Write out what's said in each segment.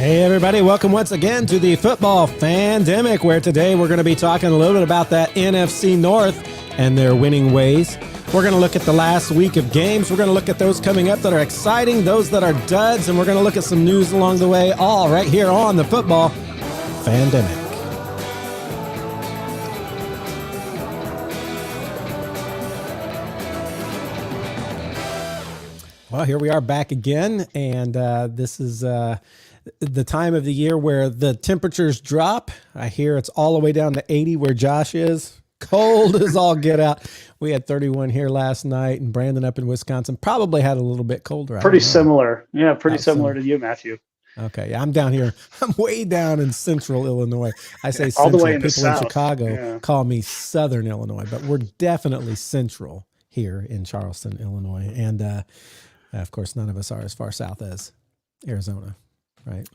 Hey everybody, welcome once again to the Football Fandemic, where today we're going to be talking a little bit about that NFC North and their winning ways. We're going to look at the last week of games. We're going to look at those coming up that are exciting, those that are duds, and we're going to look at some news along the way, all right here on the Football Fandemic. Well, here we are back again, and this is the time of the year where the temperatures drop. I hear it's all the way down to 80 where Josh is. Cold as all get out. We had 31 here last night, and Brandon up in Wisconsin probably had a little bit colder. Pretty similar. Yeah, pretty similar to you, Matthew. Okay, yeah, I'm down here. I'm way down in central Illinois. I say all central. the way in People the in south. Chicago call me southern Illinois, but we're definitely central here in Charleston, Illinois. And of course, none of us are as far south as Arizona, right?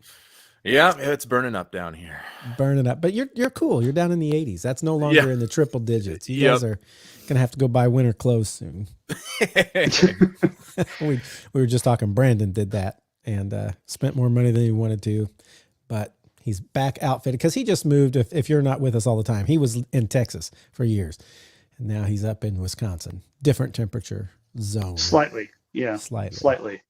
Yeah, it's burning up down here. Burning up. But you're cool. You're down in the 80s. That's no longer in the triple digits. You guys are going to have to go buy winter clothes soon. we were just talking. Brandon did that and spent more money than he wanted to. But he's back outfitted because he just moved. If you're not with us all the time, he was in Texas for years. And now he's up in Wisconsin. Different temperature zone. Slightly. Yeah. Slightly.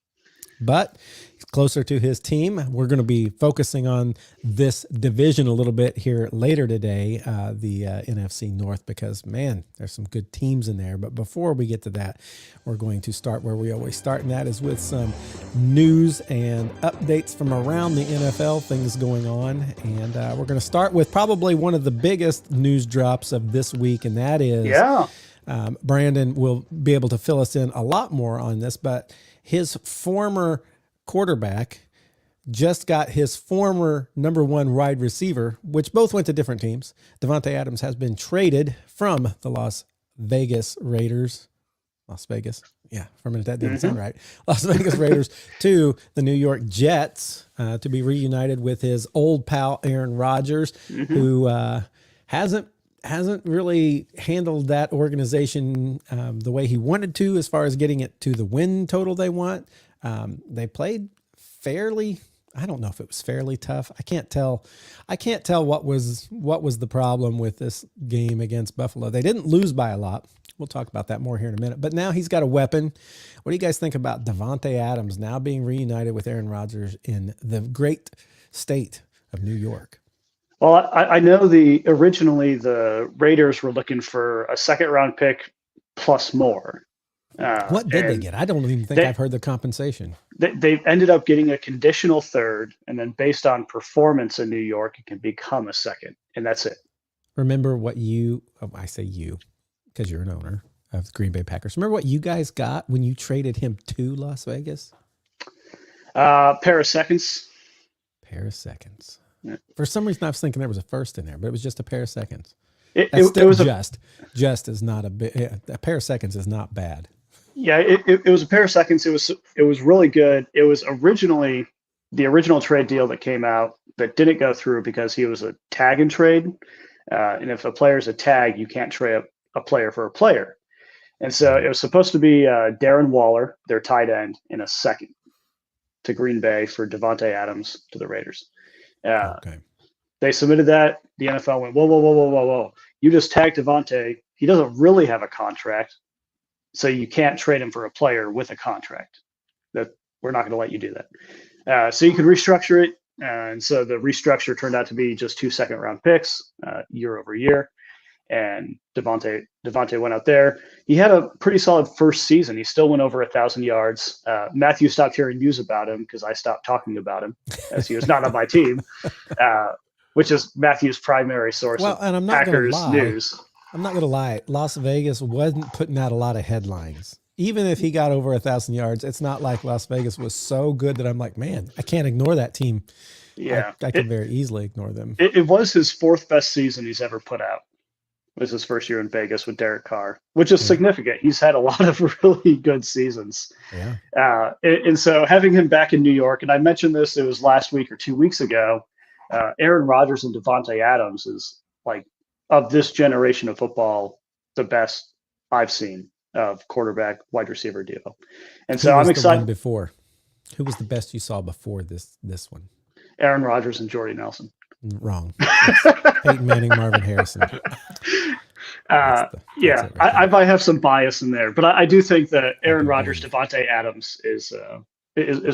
But he's closer to his team. We're going to be focusing on this division a little bit here later today, the NFC North, because, man, there's some good teams in there. But before we get to that, we're going to start where we always start, and that is with some news and updates from around the NFL, things going on. And we're going to start with probably one of the biggest news drops of this week, and that is Brandon will be able to fill us in a lot more on this, but his former quarterback just got his former number one wide receiver, which both went to different teams. Davante Adams has been traded from the Las Vegas Raiders. Las Vegas. Yeah, for a minute that didn't sound right. Las Vegas Raiders to the New York Jets to be reunited with his old pal Aaron Rodgers, who hasn't really handled that organization the way he wanted to as far as getting it to the win total they want. They played fairly, I don't know if it was fairly tough. I can't tell what was the problem with this game against Buffalo. They didn't lose by a lot. We'll talk about that more here in a minute. But now he's got a weapon. What do you guys think about Davante Adams now being reunited with Aaron Rodgers in the great state of New York? Well, I know originally the Raiders were looking for a second round pick plus more. What did they get? I don't even think I've heard the compensation. They ended up getting a conditional third, and then based on performance in New York, it can become a second, and that's it. Remember what I say you, because you're an owner of the Green Bay Packers. Remember what you guys got when you traded him to Las Vegas? Pair of seconds. Yeah. For some reason, I was thinking there was a first in there, but it was just a pair of seconds. It was just is not a pair of seconds is not bad. Yeah, it was a pair of seconds. It was really good. It was originally the original trade deal that came out that didn't go through because he was a tag and trade, and if a player's a tag, you can't trade a player for a player. And so it was supposed to be Darren Waller, their tight end, in a second to Green Bay for Davante Adams to the Raiders. They submitted that. The NFL went, whoa. You just tagged Davante. He doesn't really have a contract, so you can't trade him for a player with a contract. That we're not going to let you do that. So you could restructure it. And so the restructure turned out to be just 2 second-round picks year over year. And Davante went out there. He had a pretty solid first season. He still went over 1,000 yards. Matthew stopped hearing news about him because I stopped talking about him as he was not on my team, which is Matthew's primary source of Packers news. I'm not going to lie. Las Vegas wasn't putting out a lot of headlines. Even if he got over 1,000 yards, it's not like Las Vegas was so good that I'm like, man, I can't ignore that team. Yeah, I can very easily ignore them. It was his fourth best season he's ever put out. It was his first year in Vegas with Derek Carr, which is significant. He's had a lot of really good seasons. Yeah. And so having him back in New York, and I mentioned this, it was last week or 2 weeks ago, Aaron Rodgers and Davante Adams is, like, of this generation of football, the best I've seen of quarterback wide receiver duo. And so I'm excited. Who was the best you saw before this one? Aaron Rodgers and Jordy Nelson. Wrong. It's Peyton Manning, Marvin Harrison. Yeah, right I might have some bias in there, but I do think that Aaron do Rodgers, believe. Devontae Adams is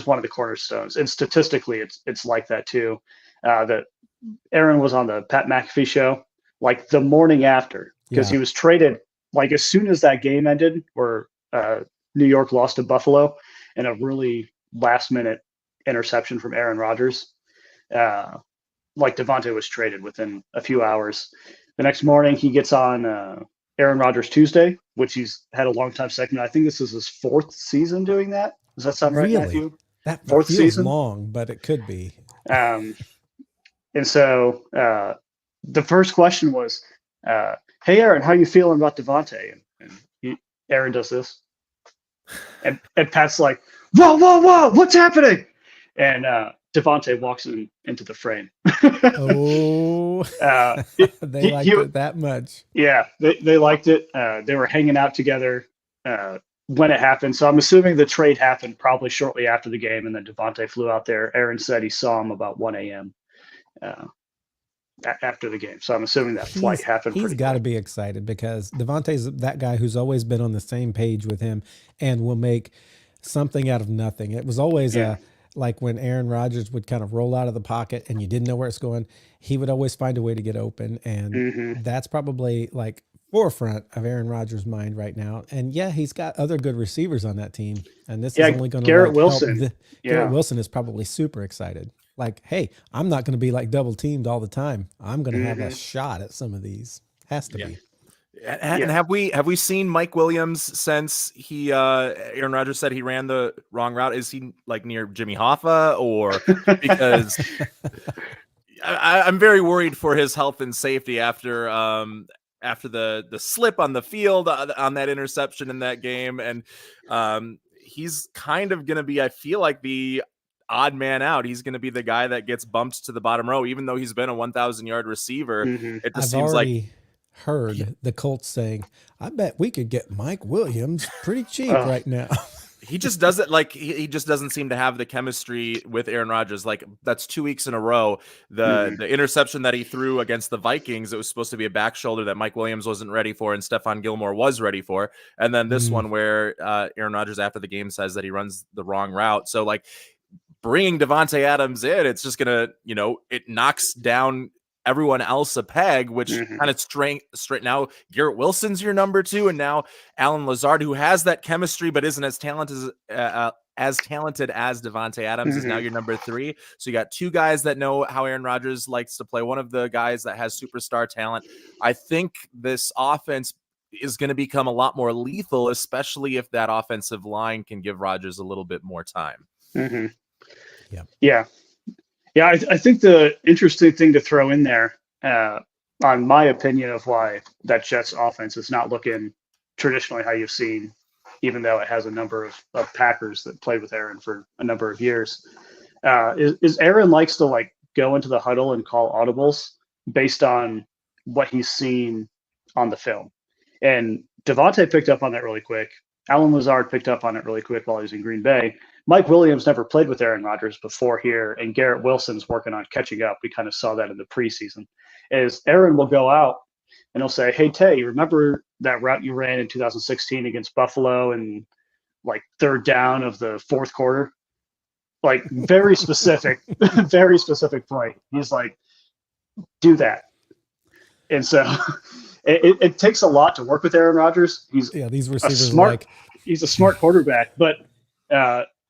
one of the cornerstones, and statistically, it's like that too. That Aaron was on the Pat McAfee show like the morning after because he was traded like as soon as that game ended, where New York lost to Buffalo, and a really last minute interception from Aaron Rodgers. Like Devontae was traded within a few hours. The next morning, he gets on Aaron Rodgers Tuesday, which he's had a long time segment. I think this is his 4th season doing that. Does that sound right, Matthew? That 4th feels season? long, but it could be. And so the first question was, "Hey, Aaron, how you feeling about Devontae?" And Aaron does this, and Pat's like, "Whoa, what's happening?" And Devontae walks into the frame. Oh, they liked it that much. Yeah, they liked it. They were hanging out together when it happened. So I'm assuming the trade happened probably shortly after the game, and then Devontae flew out there. Aaron said he saw him about 1 a.m. After the game. So I'm assuming that flight happened. He's got to be excited because Devontae's that guy who's always been on the same page with him and will make something out of nothing. It was always like when Aaron Rodgers would kind of roll out of the pocket and you didn't know where it's going, he would always find a way to get open. And that's probably like forefront of Aaron Rodgers' mind right now. And yeah, he's got other good receivers on that team. And this is only going to Garrett Wilson. Garrett Wilson is probably super excited. Like, hey, I'm not going to be like double teamed all the time. I'm going to have a shot at some of these. Has to be. And have we seen Mike Williams since Aaron Rodgers said he ran the wrong route? Is he like near Jimmy Hoffa, or because I'm very worried for his health and safety after the slip on the field on that interception in that game, and he's kind of going to be, I feel like, the odd man out. He's going to be the guy that gets bumped to the bottom row, even though he's been a 1,000-yard receiver. It just seems like heard the Colts saying, "I bet we could get Mike Williams pretty cheap right now." He just doesn't like. He just doesn't seem to have the chemistry with Aaron Rodgers. Like, that's 2 weeks in a row. The interception that he threw against the Vikings, it was supposed to be a back shoulder that Mike Williams wasn't ready for, and Stephon Gilmore was ready for. And then this one where Aaron Rodgers after the game says that he runs the wrong route. So like, bringing Devontae Adams in, it's just gonna, it knocks down everyone else a peg, which kind of straight now Garrett Wilson's your number 2, and now Allen Lazard, who has that chemistry but isn't as talented as Devontae Adams, is now your number 3. So you got 2 guys that know how Aaron Rodgers likes to play, one of the guys that has superstar talent. I think this offense is going to become a lot more lethal, especially if that offensive line can give Rodgers a little bit more time. Yeah, I think the interesting thing to throw in there, on my opinion of why that Jets offense is not looking traditionally how you've seen, even though it has a number of Packers that played with Aaron for a number of years, is Aaron likes to like go into the huddle and call audibles based on what he's seen on the film. And Devontae picked up on that really quick. Allen Lazard picked up on it really quick while he was in Green Bay. Mike Williams never played with Aaron Rodgers before here, and Garrett Wilson's working on catching up. We kind of saw that in the preseason. Is Aaron will go out and he'll say, "Hey, Tay, remember that route you ran in 2016 against Buffalo and like 3rd down of the 4th quarter?" Like very specific, very specific point. He's like, "Do that." And so it takes a lot to work with Aaron Rodgers. He's these receivers he's a smart quarterback, but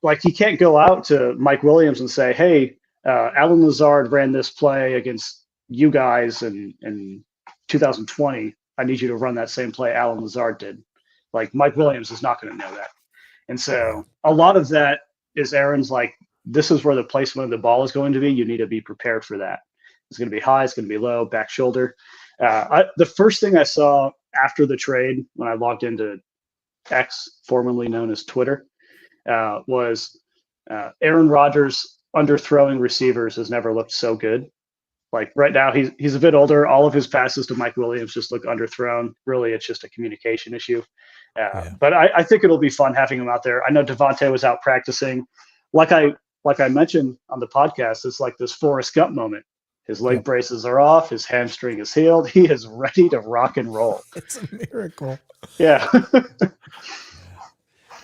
like he can't go out to Mike Williams and say, "Hey, Allen Lazard ran this play against you guys in 2020. I need you to run that same play Allen Lazard did." Like Mike Williams is not going to know that. And so a lot of that is Aaron's like, this is where the placement of the ball is going to be. You need to be prepared for that. It's going to be high. It's going to be low, back shoulder. The first thing I saw after the trade when I logged into X, formerly known as Twitter, was Aaron Rodgers underthrowing receivers has never looked so good. Like right now, he's a bit older. All of his passes to Mike Williams just look underthrown. Really, it's just a communication issue. But I think it'll be fun having him out there. I know Devontae was out practicing. Like I like I mentioned on the podcast, it's like this Forrest Gump moment. His leg braces are off. His hamstring is healed. He is ready to rock and roll. It's a miracle. Yeah.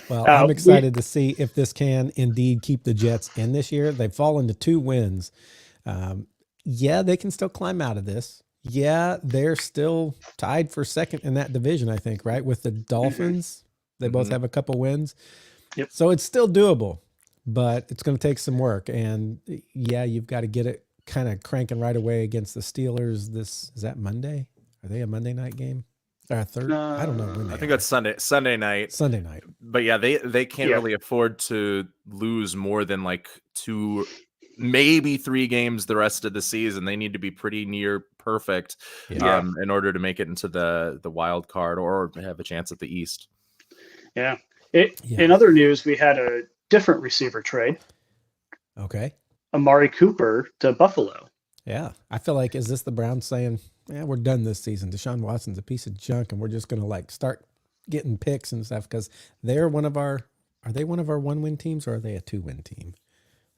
Well, I'm excited to see if this can indeed keep the Jets in this year. They've fallen to 2 wins. Yeah, they can still climb out of this. Yeah, they're still tied for second in that division, I think, right? With the Dolphins. They both have a couple wins. Yep. So it's still doable, but it's going to take some work. And yeah, you've got to get it kind of cranking right away against the Steelers. Is that Monday? Are they a Monday night game? Or third? I don't know when I think that's Sunday night. Sunday night. But yeah, they can't really afford to lose more than like 2, maybe 3 games the rest of the season. They need to be pretty near perfect in order to make it into the wild card or have a chance at the East. Yeah. In other news, we had a different receiver trade. Okay. Amari Cooper to Buffalo. Yeah. I feel like, is this the Browns saying, yeah, we're done this season. Deshaun Watson's a piece of junk, and we're just going to like start getting picks and stuff, because they're are they one of our 1-win teams, or are they a 2-win team?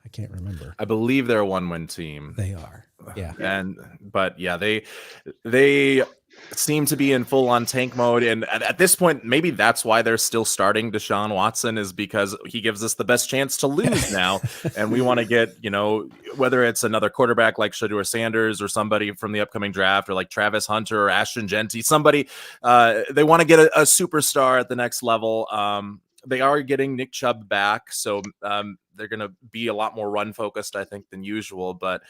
I can't remember. I believe they're a 1-win team. They are. Yeah. But they seem to be in full on tank mode. And at this point, maybe that's why they're still starting Deshaun Watson, is because he gives us the best chance to lose now. And we want to get, whether it's another quarterback like Shedeur Sanders or somebody from the upcoming draft, or like Travis Hunter or Ashton Genty, somebody, they want to get a superstar at the next level. They are getting Nick Chubb back, so they're going to be a lot more run focused, I think, than usual. But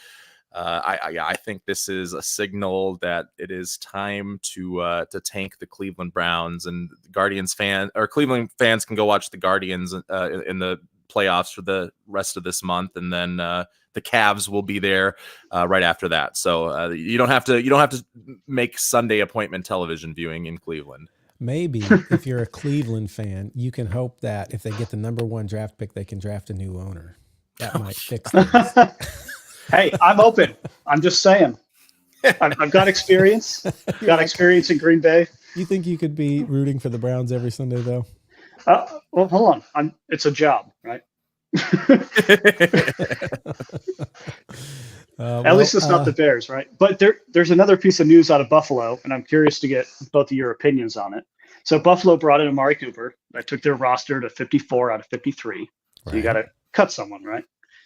I think this is a signal that it is time to tank the Cleveland Browns, and Cleveland fans can go watch the Guardians in the playoffs for the rest of this month, and then the Cavs will be there right after that. So you don't have to make Sunday appointment television viewing in Cleveland. Maybe if you're a Cleveland fan, you can hope that if they get the number 1 draft pick, they can draft a new owner. That might fix things. Hey, I'm open. I'm just saying. I've got experience. Got experience in Green Bay. You think you could be rooting for the Browns every Sunday, though? Well, hold on. It's a job, right? At least it's not the Bears, right? But there's another piece of news out of Buffalo, and I'm curious to get both of your opinions on it. So Buffalo brought in Amari Cooper. That took their roster to 54 out of 53. So you got to cut someone, right?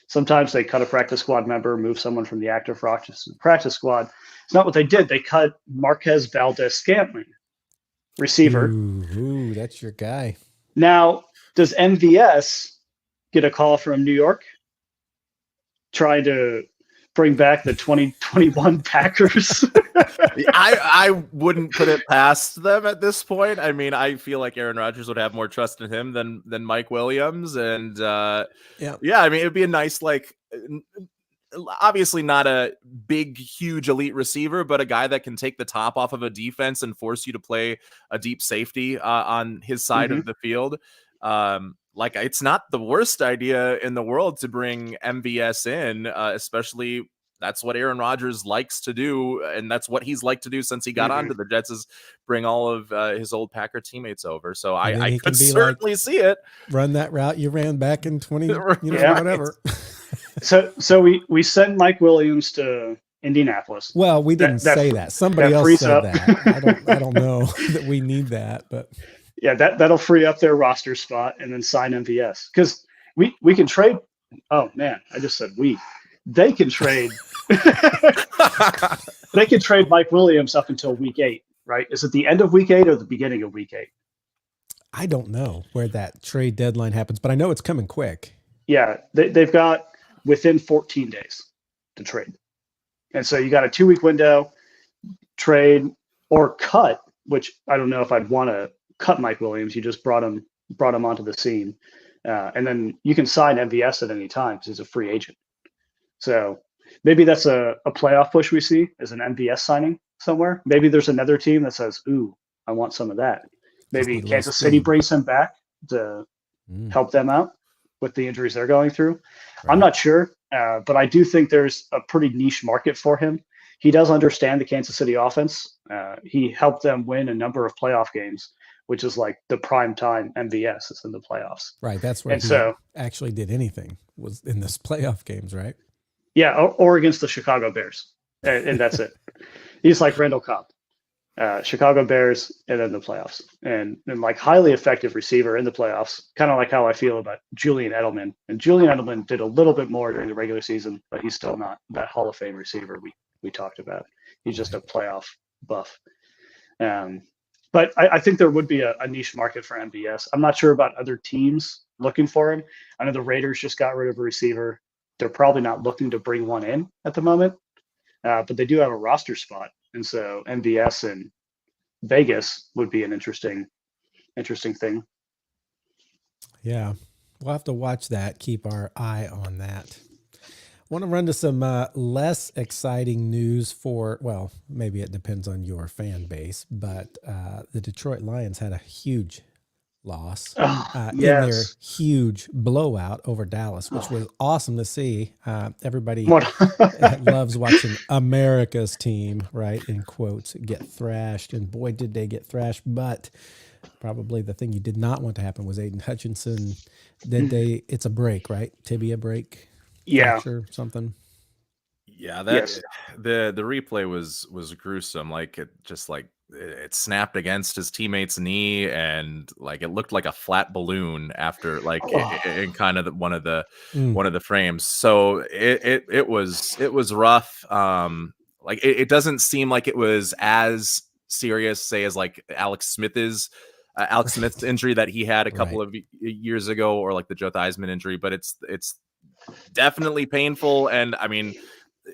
Sometimes they cut a practice squad member, move someone from the active practice squad. It's not what they did. They cut Marquez Valdez-Scantling, receiver. Ooh, that's your guy. Now, does MVS get a call from New York trying to bring back the 2021 Packers? I wouldn't put it past them at this point. I mean, I feel like Aaron Rodgers would have more trust in him than Mike Williams. And I mean, it'd be a nice, obviously not a big, huge elite receiver, but a guy that can take the top off of a defense and force you to play a deep safety on his side of the field. It's not the worst idea in the world to bring MVS in, especially that's what Aaron Rodgers likes to do. And that's what he's liked to do since he got onto the Jets, is bring all of his old Packer teammates over. So I could certainly see it. Run that route you ran back in 20, whatever. So we send Mike Williams to Indianapolis. Well, we didn't say that. Somebody else said that. I don't know that we need that, but yeah, that'll free up their roster spot, and then sign MVS, because we can trade. Oh man, I just said we. They can trade. They can trade Mike Williams up until week 8, right? Is it the end of week 8 or the beginning of week 8? I don't know where that trade deadline happens, but I know it's coming quick. Yeah, they've got within 14 days to trade. And so you got a 2-week window, trade or cut, which I don't know if I'd want to cut Mike Williams. You just brought him onto the scene. And then you can sign MVS at any time because he's a free agent. So maybe that's a playoff push we see as an MVS signing somewhere. Maybe there's another team that says, ooh, I want some of that. Maybe Kansas City brings him back to help them out with the injuries they're going through. Right. I'm not sure, but I do think there's a pretty niche market for him. He does understand the Kansas City offense. He helped them win a number of playoff games which is like the prime time MVS is in the playoffs. Right. That's where And he so, actually did anything, was in this playoff games, right? yeah, or against the Chicago Bears. And that's it. He's like Randall Cobb. Chicago Bears, and then the playoffs, and like highly effective receiver in the playoffs. Kind of like how I feel about Julian Edelman. And Julian Edelman did a little bit more during the regular season, but he's still not that Hall of Fame receiver we talked about. He's just a playoff buff. But I think there would be a niche market for MVS. I'm not sure about other teams looking for him. I know the Raiders just got rid of a receiver. They're probably not looking to bring one in at the moment, but they do have a roster spot. And so MVS in Vegas would be an interesting thing. Yeah, we'll have to watch that. Keep our eye on that. Want to run to some less exciting news for, well, maybe it depends on your fan base, but the Detroit Lions had a huge loss in their huge blowout over Dallas, which was awesome to see. Everybody loves watching America's team, right, in quotes, get thrashed, and boy, did they get thrashed. But probably the thing you did not want to happen was Aiden Hutchinson. It's a break, right? Tibia break, fracture, something. Yeah, the replay was gruesome. Like it snapped against his teammate's knee, and like it looked like a flat balloon after in kind of one of the frames. So it was rough. Like it doesn't seem like it was as serious, say, as like Alex Smith's injury that he had a couple of years ago, or like the Joe Theismann injury, but it's definitely painful. And I mean,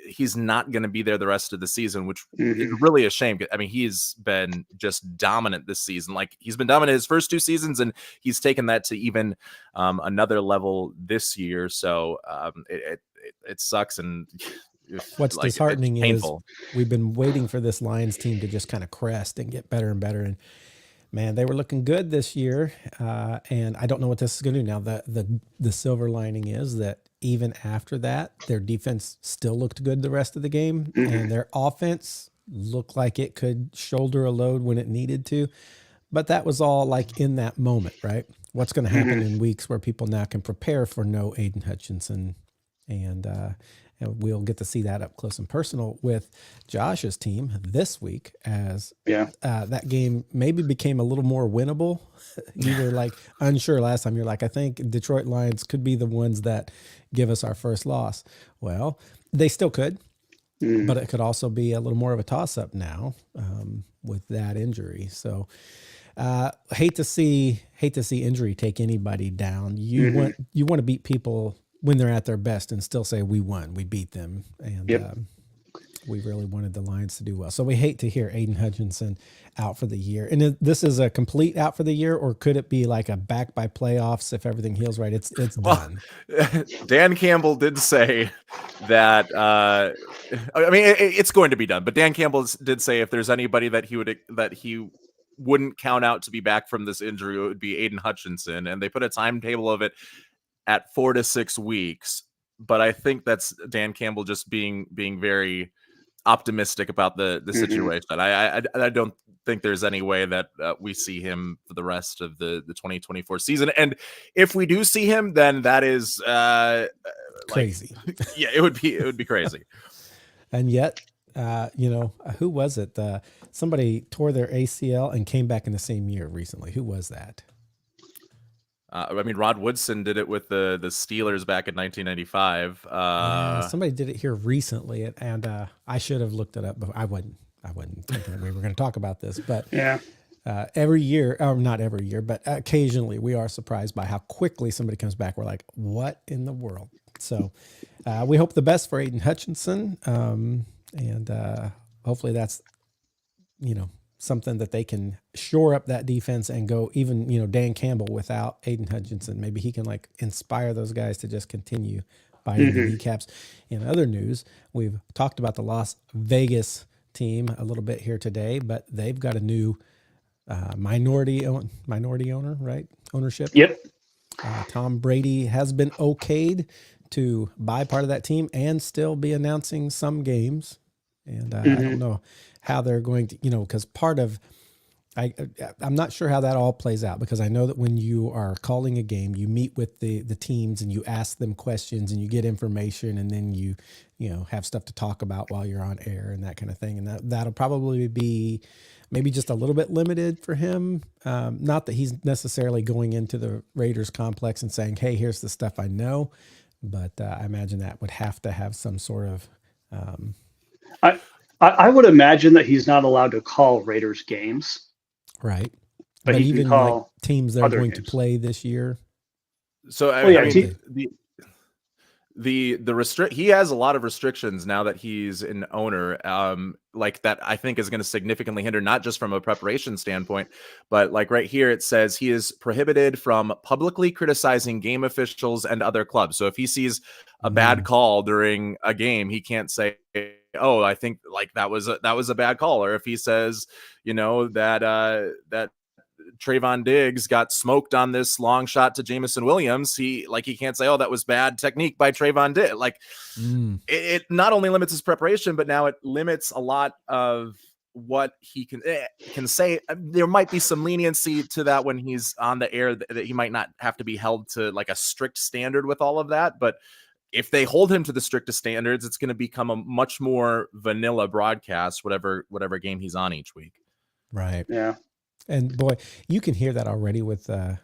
he's not going to be there the rest of the season, which is really a shame. I mean, he's been just dominant this season. Like, he's been dominant his first two seasons, and he's taken that to even another level this year. So it sucks. And what's disheartening is we've been waiting for this Lions team to just kind of crest and get better and better. And man, they were looking good this year. And I don't know what this is going to do now. The silver lining is that even after that, their defense still looked good the rest of the game, and their offense looked like it could shoulder a load when it needed to. But that was all like in that moment, right? What's going to happen in weeks where people now can prepare for no Aiden Hutchinson, and we'll get to see that up close and personal with Josh's team this week, as that game maybe became a little more winnable. You were like unsure last time. You're like, I think Detroit Lions could be the ones that give us our first loss. Well, they still could, but it could also be a little more of a toss-up now with that injury. So hate to see injury take anybody down. You want to beat people when they're at their best and still say we won, we beat them. And we really wanted the Lions to do well. So we hate to hear Aiden Hutchinson out for the year. And this is a complete out for the year, or could it be like a back by playoffs if everything heals right? It's done. Dan Campbell did say that, I mean, it's going to be done, but Dan Campbell did say if there's anybody that he wouldn't count out to be back from this injury, it would be Aiden Hutchinson. And they put a timetable of it at 4 to 6 weeks. But I think that's Dan Campbell just being very optimistic about the situation. I don't think there's any way that we see him for the rest of the 2024 season. And if we do see him, then that is crazy. It would be crazy. And yet, who was it? Somebody tore their ACL and came back in the same year recently. Who was that? I mean, Rod Woodson did it with the Steelers back in 1995. Somebody did it here recently, and I should have looked it up, but I wouldn't thinking we were going to talk about this. But every year, or not every year, but occasionally we are surprised by how quickly somebody comes back. We're like, what in the world? So we hope the best for Aiden Hutchinson, and hopefully that's, something that they can shore up that defense and go even, Dan Campbell without Aiden Hutchinson. Maybe he can inspire those guys to just continue biting the kneecaps. In other news, we've talked about the Las Vegas team a little bit here today, but they've got a new minority owner, right? Ownership. Yep. Tom Brady has been okayed to buy part of that team and still be announcing some games. And I don't know how they're going to, because part of I'm not sure how that all plays out, because I know that when you are calling a game, you meet with the teams and you ask them questions and you get information, and then you have stuff to talk about while you're on air and that kind of thing. And that'll probably be maybe just a little bit limited for him. Not that he's necessarily going into the Raiders complex and saying, "Hey, here's the stuff I know," but I imagine that would have to have some sort of. I would imagine that he's not allowed to call Raiders games. Right. But he even can call like teams that are other going games to play this year. So Well, yeah, I mean, the restrict he has a lot of restrictions now that he's an owner, like that I think is going to significantly hinder, not just from a preparation standpoint, but like right here it says he is prohibited from publicly criticizing game officials and other clubs. So if he sees a bad call during a game, he can't say, "Oh, I think like that was a bad call," or if he says, that Trayvon Diggs got smoked on this long shot to Jameson Williams, he can't say, "Oh, that was bad technique by Trayvon Diggs." Like it not only limits his preparation, but now it limits a lot of what he can say. There might be some leniency to that when he's on the air, that he might not have to be held to like a strict standard with all of that. But if they hold him to the strictest standards, it's going to become a much more vanilla broadcast, whatever game he's on each week. Right. Yeah. And boy, you can hear that already with the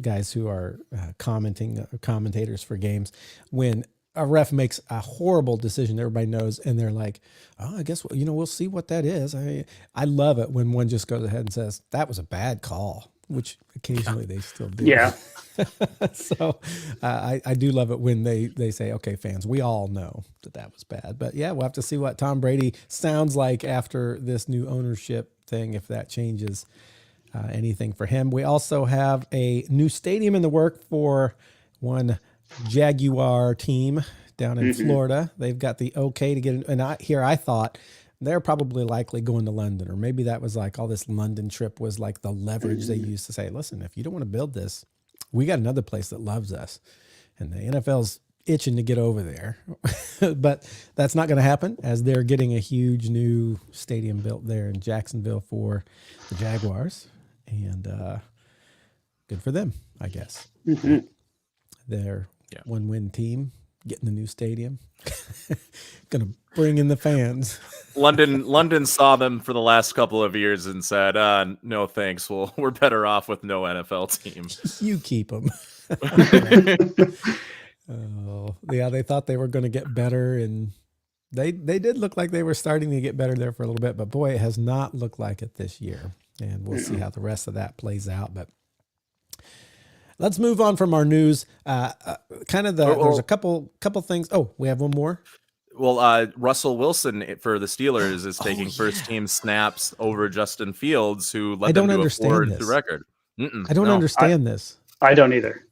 guys who are commentators for games. When a ref makes a horrible decision, everybody knows, and they're like, "Oh, I guess we'll see what that is." I love it when one just goes ahead and says that was a bad call, which occasionally they still do. Yeah. So I do love it when they say, "Okay, fans, we all know that was bad." But yeah, we'll have to see what Tom Brady sounds like after this new ownership thing, if that changes anything for him. We also have a new stadium in the work for one Jaguar team down in Florida. They've got the okay to get in. And I thought they're probably likely going to London, or maybe that was like all this London trip was like the leverage they used to say, "Listen, if you don't want to build this, we got another place that loves us." And the NFL's itching to get over there. But that's not going to happen, as they're getting a huge new stadium built there in Jacksonville for the Jaguars. And good for them, I guess. They're one-win team, getting the new stadium. Going to bring in the fans. London saw them for the last couple of years and said, "No, thanks. Well, we're better off with no NFL team." You keep them. Oh, yeah, they thought they were going to get better, and they did look like they were starting to get better there for a little bit, but boy, it has not looked like it this year, and we'll see how the rest of that plays out. But let's move on from our news. There's a couple things. Oh, we have one more. Well, Russell Wilson for the Steelers is taking first team snaps over Justin Fields, who led them to a 4-2 record. I don't understand this. I don't either.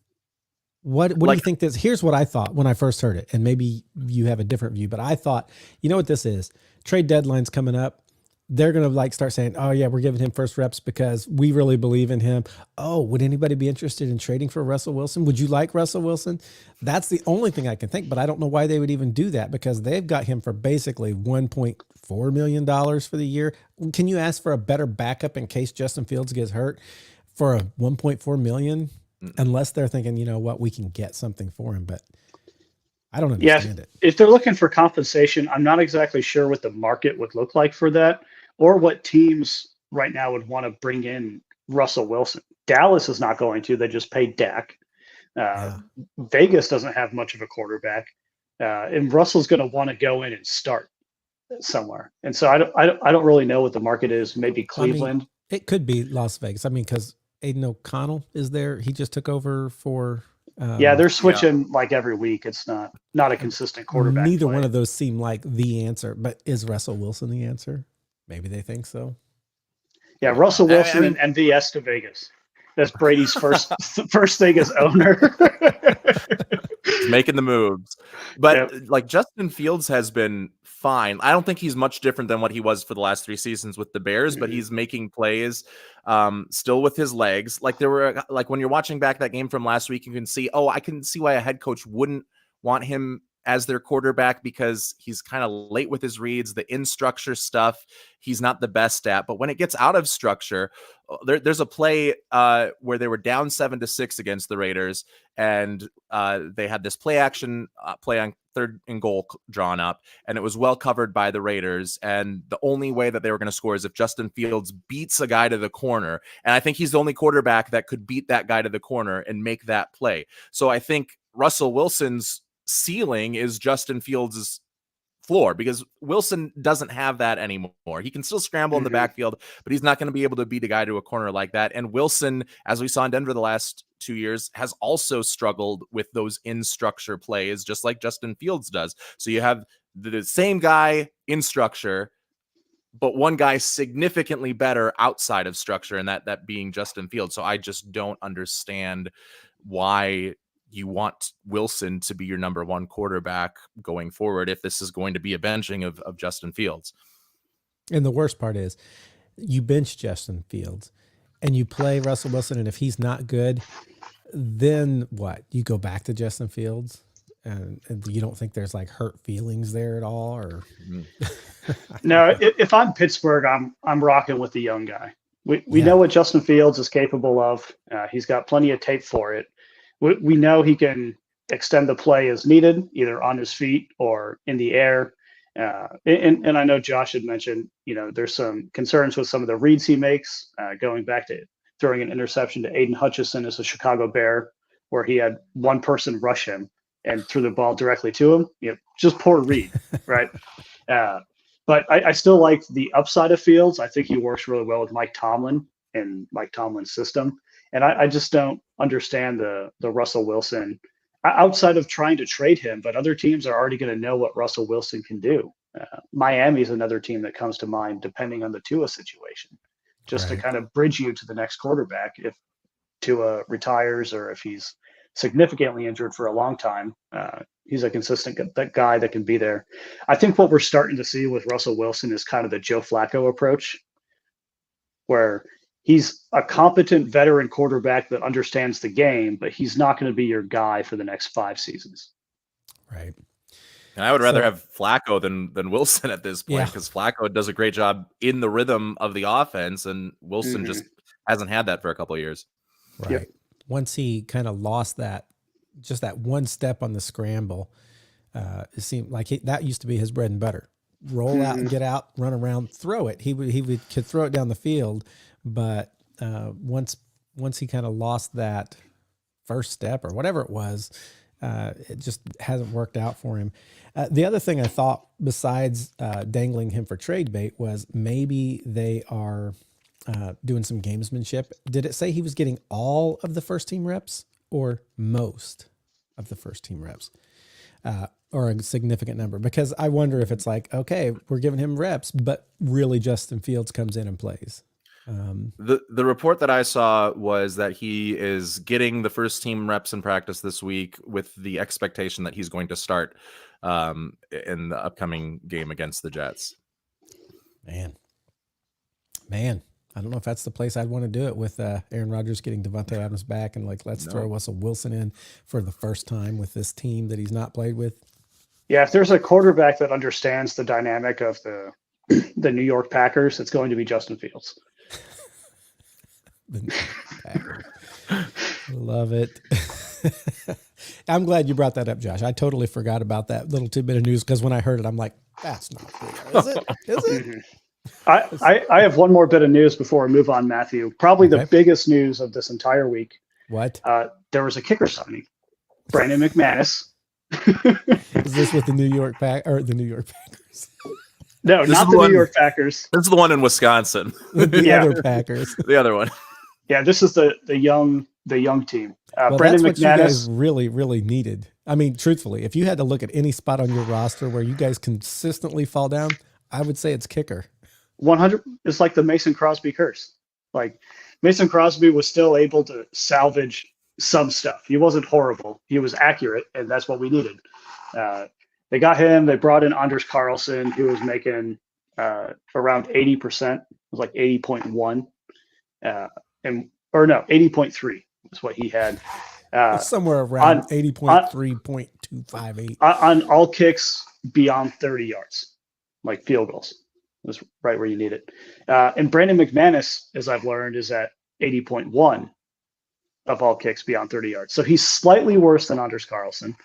What do you think this? Here's what I thought when I first heard it, and maybe you have a different view, but I thought, you know what this is? Trade deadline's coming up. They're going to start saying, "Oh yeah, we're giving him first reps because we really believe in him." Oh, would anybody be interested in trading for Russell Wilson? Would you like Russell Wilson? That's the only thing I can think, but I don't know why they would even do that, because they've got him for basically $1.4 million for the year. Can you ask for a better backup in case Justin Fields gets hurt for a $1.4 million? Unless they're thinking, you know what, we can get something for him, but I don't understand it. If they're looking for compensation, I'm not exactly sure what the market would look like for that, or what teams right now would want to bring in Russell Wilson. Dallas is not going to. They just paid Dak. Vegas doesn't have much of a quarterback, and Russell's going to want to go in and start somewhere. And so I don't really know what the market is. Maybe Cleveland. It could be Las Vegas. I mean, because Aiden O'Connell is there. He just took over for. They're switching like every week. It's not a consistent quarterback. Neither one of those seem like the answer. But is Russell Wilson the answer? Maybe they think so. Yeah, Russell Wilson and MVS to Vegas. That's Brady's first thing as owner. Making the moves. But like Justin Fields has been fine. I don't think he's much different than what he was for the last 3 seasons with the Bears, but he's making plays still with his legs. Like there were when you're watching back that game from last week, you can see, I can see why a head coach wouldn't want him as their quarterback because he's kind of late with his reads. The in structure stuff, he's not the best at. But when it gets out of structure, there's a play where they were down 7-6 against the Raiders, and they had this play action play on 3rd and goal drawn up, and it was well covered by the Raiders. And the only way that they were going to score is if Justin Fields beats a guy to the corner. And I think he's the only quarterback that could beat that guy to the corner and make that play. So I think Russell Wilson's ceiling is Justin Fields' floor, because Wilson doesn't have that anymore. He can still scramble in the backfield, but he's not going to be able to beat a guy to a corner like that. And Wilson, as we saw in Denver the last 2 years, has also struggled with those in structure plays, just like Justin Fields does. So you have the same guy in structure, but one guy significantly better outside of structure, and that being Justin Fields. So I just don't understand why you want Wilson to be your number one quarterback going forward if this is going to be a benching of Justin Fields. And the worst part is you bench Justin Fields and you play Russell Wilson, and if he's not good, then what? You go back to Justin Fields, and you don't think there's like hurt feelings there at all? Or No, if I'm Pittsburgh, I'm rocking with the young guy. We know what Justin Fields is capable of. He's got plenty of tape for it. We know he can extend the play as needed, either on his feet or in the air. And I know Josh had mentioned, there's some concerns with some of the reads he makes, going back to throwing an interception to Aiden Hutchinson as a Chicago Bear, where he had one person rush him and threw the ball directly to him. Just poor read, right? But I still like the upside of Fields. I think he works really well with Mike Tomlin and Mike Tomlin's system. And I just don't understand the Russell Wilson outside of trying to trade him, but other teams are already going to know what Russell Wilson can do. Miami's another team that comes to mind, depending on the Tua situation, just to kind of bridge you to the next quarterback. If Tua retires or if he's significantly injured for a long time, he's a consistent guy that can be there. I think what we're starting to see with Russell Wilson is kind of the Joe Flacco approach, where he's a competent veteran quarterback that understands the game, but he's not going to be your guy for the next 5 seasons. Right. And I would rather have Flacco than Wilson at this point, because Flacco does a great job in the rhythm of the offense, and Wilson just hasn't had that for a couple of years. Right. Yep. Once he kind of lost that one step on the scramble, it seemed like that used to be his bread and butter. Roll out and get out, run around, throw it. He could throw it down the field. But once he kind of lost that first step or whatever it was, it just hasn't worked out for him. The other thing I thought, besides dangling him for trade bait, was maybe they are doing some gamesmanship. Did it say he was getting all of the first team reps or most of the first team reps? Or a significant number? Because I wonder if it's like, okay, we're giving him reps, but really Justin Fields comes in and plays. The report that I saw was that he is getting the first team reps in practice this week, with the expectation that he's going to start in the upcoming game against the Jets. Man, I don't know if that's the place I'd want to do it with Aaron Rodgers getting Devontae Adams back and let's throw Russell Wilson in for the first time with this team that he's not played with. Yeah, if there's a quarterback that understands the dynamic of the New York Packers, it's going to be Justin Fields. Love it. I'm glad you brought that up, Josh. I totally forgot about that little tidbit of news, because when I heard it, I'm like, that's not real. Is it? Is it? I have one more bit of news before we move on, Matthew. Probably the biggest news of this entire week. What? There was a kicker signing. Brandon McManus. Is this with the New York Packers? No, not the New York Packers. This is the one in Wisconsin. The other Packers. The other one. Yeah, this is the young team. Well, Brandon that's what McManus you guys really, really needed. I mean, truthfully, if you had to look at any spot on your roster where you guys consistently fall down, I would say it's kicker. 100. It's like the Mason Crosby curse. Like, Mason Crosby was still able to salvage some stuff. He wasn't horrible. He was accurate, and that's what we needed. They got him. They brought in Anders Carlson, who was making around 80%. It was like 80.1, 80.3 is what he had. Somewhere around 80.3.2. 258. On all kicks beyond 30 yards, like field goals. That's right where you need it. And Brandon McManus, as I've learned, is at 80.1 of all kicks beyond 30 yards. So he's slightly worse than Anders Carlson,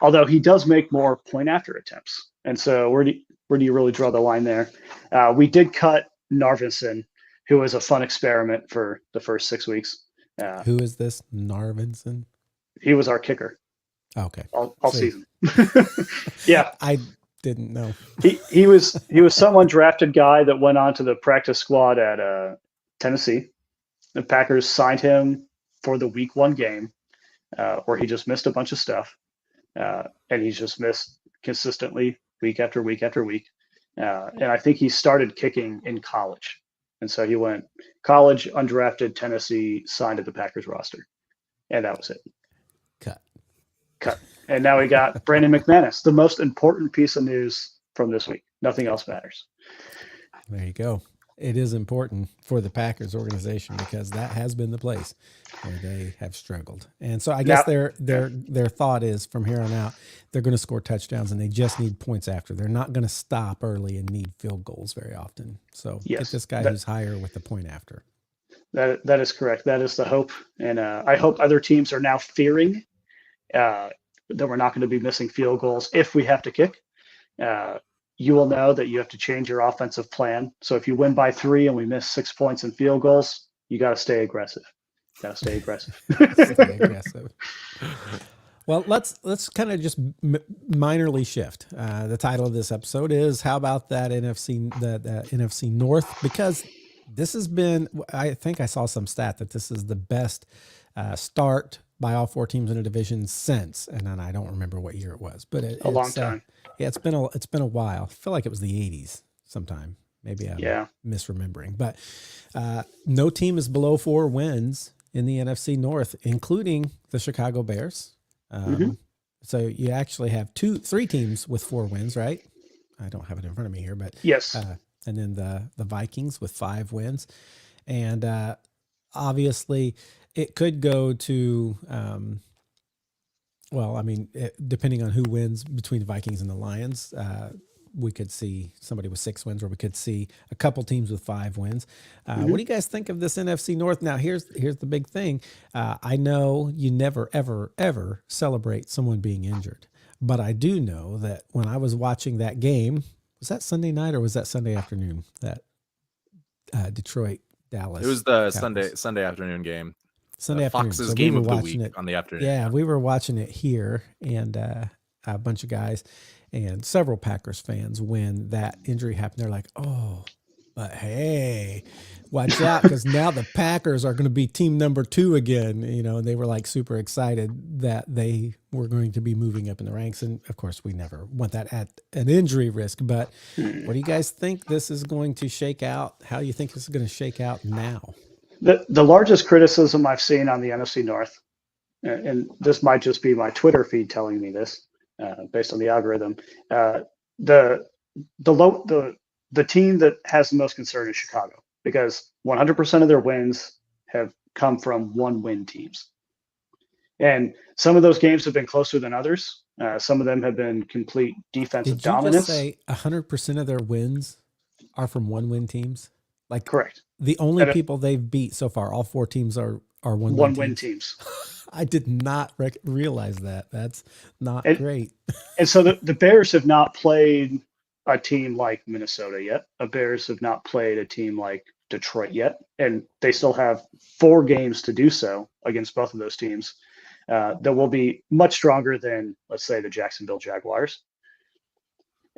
although he does make more point after attempts. And so where do you really draw the line there? We did cut Narvinson, who was a fun experiment for the first 6 weeks. Who is this Narvinson? He was our kicker. Okay. All season. Yeah. I didn't know. He was some undrafted guy that went on to the practice squad at Tennessee. The Packers signed him for the week 1 game, where he just missed a bunch of stuff. And he's just missed consistently week after week after week. And I think he started kicking in college. And so he went college, undrafted, Tennessee, signed at the Packers roster. And that was it. Cut. And now we got Brandon McManus, the most important piece of news from this week. Nothing else matters. There you go. It is important for the Packers organization because that has been the place where they have struggled. And so I guess their thought is from here on out, they're going to score touchdowns and they just need points after. They're not going to stop early and need field goals very often. So get this guy who's higher with the point after. That is correct. That is the hope. And I hope other teams are now fearing that we're not going to be missing field goals if we have to kick. You will know that you have to change your offensive plan. So if you win by 3 and we miss 6 points in field goals, you got to stay aggressive. Stay aggressive. Well, let's kind of just minorly shift. The title of this episode is "How about that NFC North?" Because this has been, I think I saw some stat that this is the best start by all 4 teams in a division since, and then I don't remember what year it was, but it's a long time. Yeah, it's been a while. I feel like it was the 80s sometime. Maybe I'm misremembering, but no team is below 4 wins in the NFC North, including the Chicago Bears. So you actually have 3 teams with 4 wins, right? I don't have it in front of me here, but yes. And then the Vikings with 5 wins, and obviously it could go to, depending on who wins between the Vikings and the Lions, we could see somebody with 6 wins, or we could see a couple teams with 5 wins. What do you guys think of this NFC North? Now, here's the big thing. I know you never, ever, ever celebrate someone being injured, but I do know that when I was watching that game, was that Sunday night or was that Sunday afternoon? That Detroit Dallas. It was the Sunday afternoon game. Sunday afternoon. Fox's So game we of were the watching week it on the afternoon. Yeah, we were watching it here, and a bunch of guys and several Packers fans, when that injury happened, they're like, "Oh, but hey, watch out, because now the Packers are going to be team number 2 again." And they were like super excited that they were going to be moving up in the ranks. And of course, we never want that at an injury risk. But what do you guys think this is going to shake out? How do you think this is going to shake out now? The largest criticism I've seen on the NFC North, and this might just be my Twitter feed telling me this, based on the algorithm, the team that has the most concern is Chicago, because 100% of their wins have come from 1-win teams, and some of those games have been closer than others. Some of them have been complete defensive dominance. Did you just say 100% of their wins are from 1-win teams? Like, correct. The only people they've beat so far, all 4 teams are 1-win teams. I did not realize that. That's not great. And so the Bears have not played a team like Minnesota yet. The Bears have not played a team like Detroit yet. And they still have 4 games to do so against both of those teams that will be much stronger than, let's say, the Jacksonville Jaguars.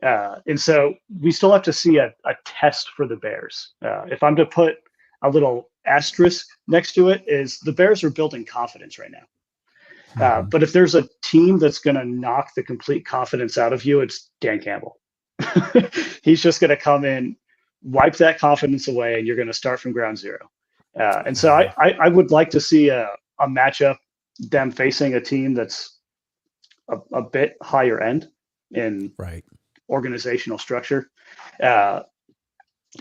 And so we still have to see a test for the Bears. If I'm to put a little asterisk next to it, is the Bears are building confidence right now. But if there's a team that's going to knock the complete confidence out of you, it's Dan Campbell. He's just going to come in, wipe that confidence away, and you're going to start from ground zero. And so I would like to see a matchup, them facing a team that's a bit higher end in organizational structure.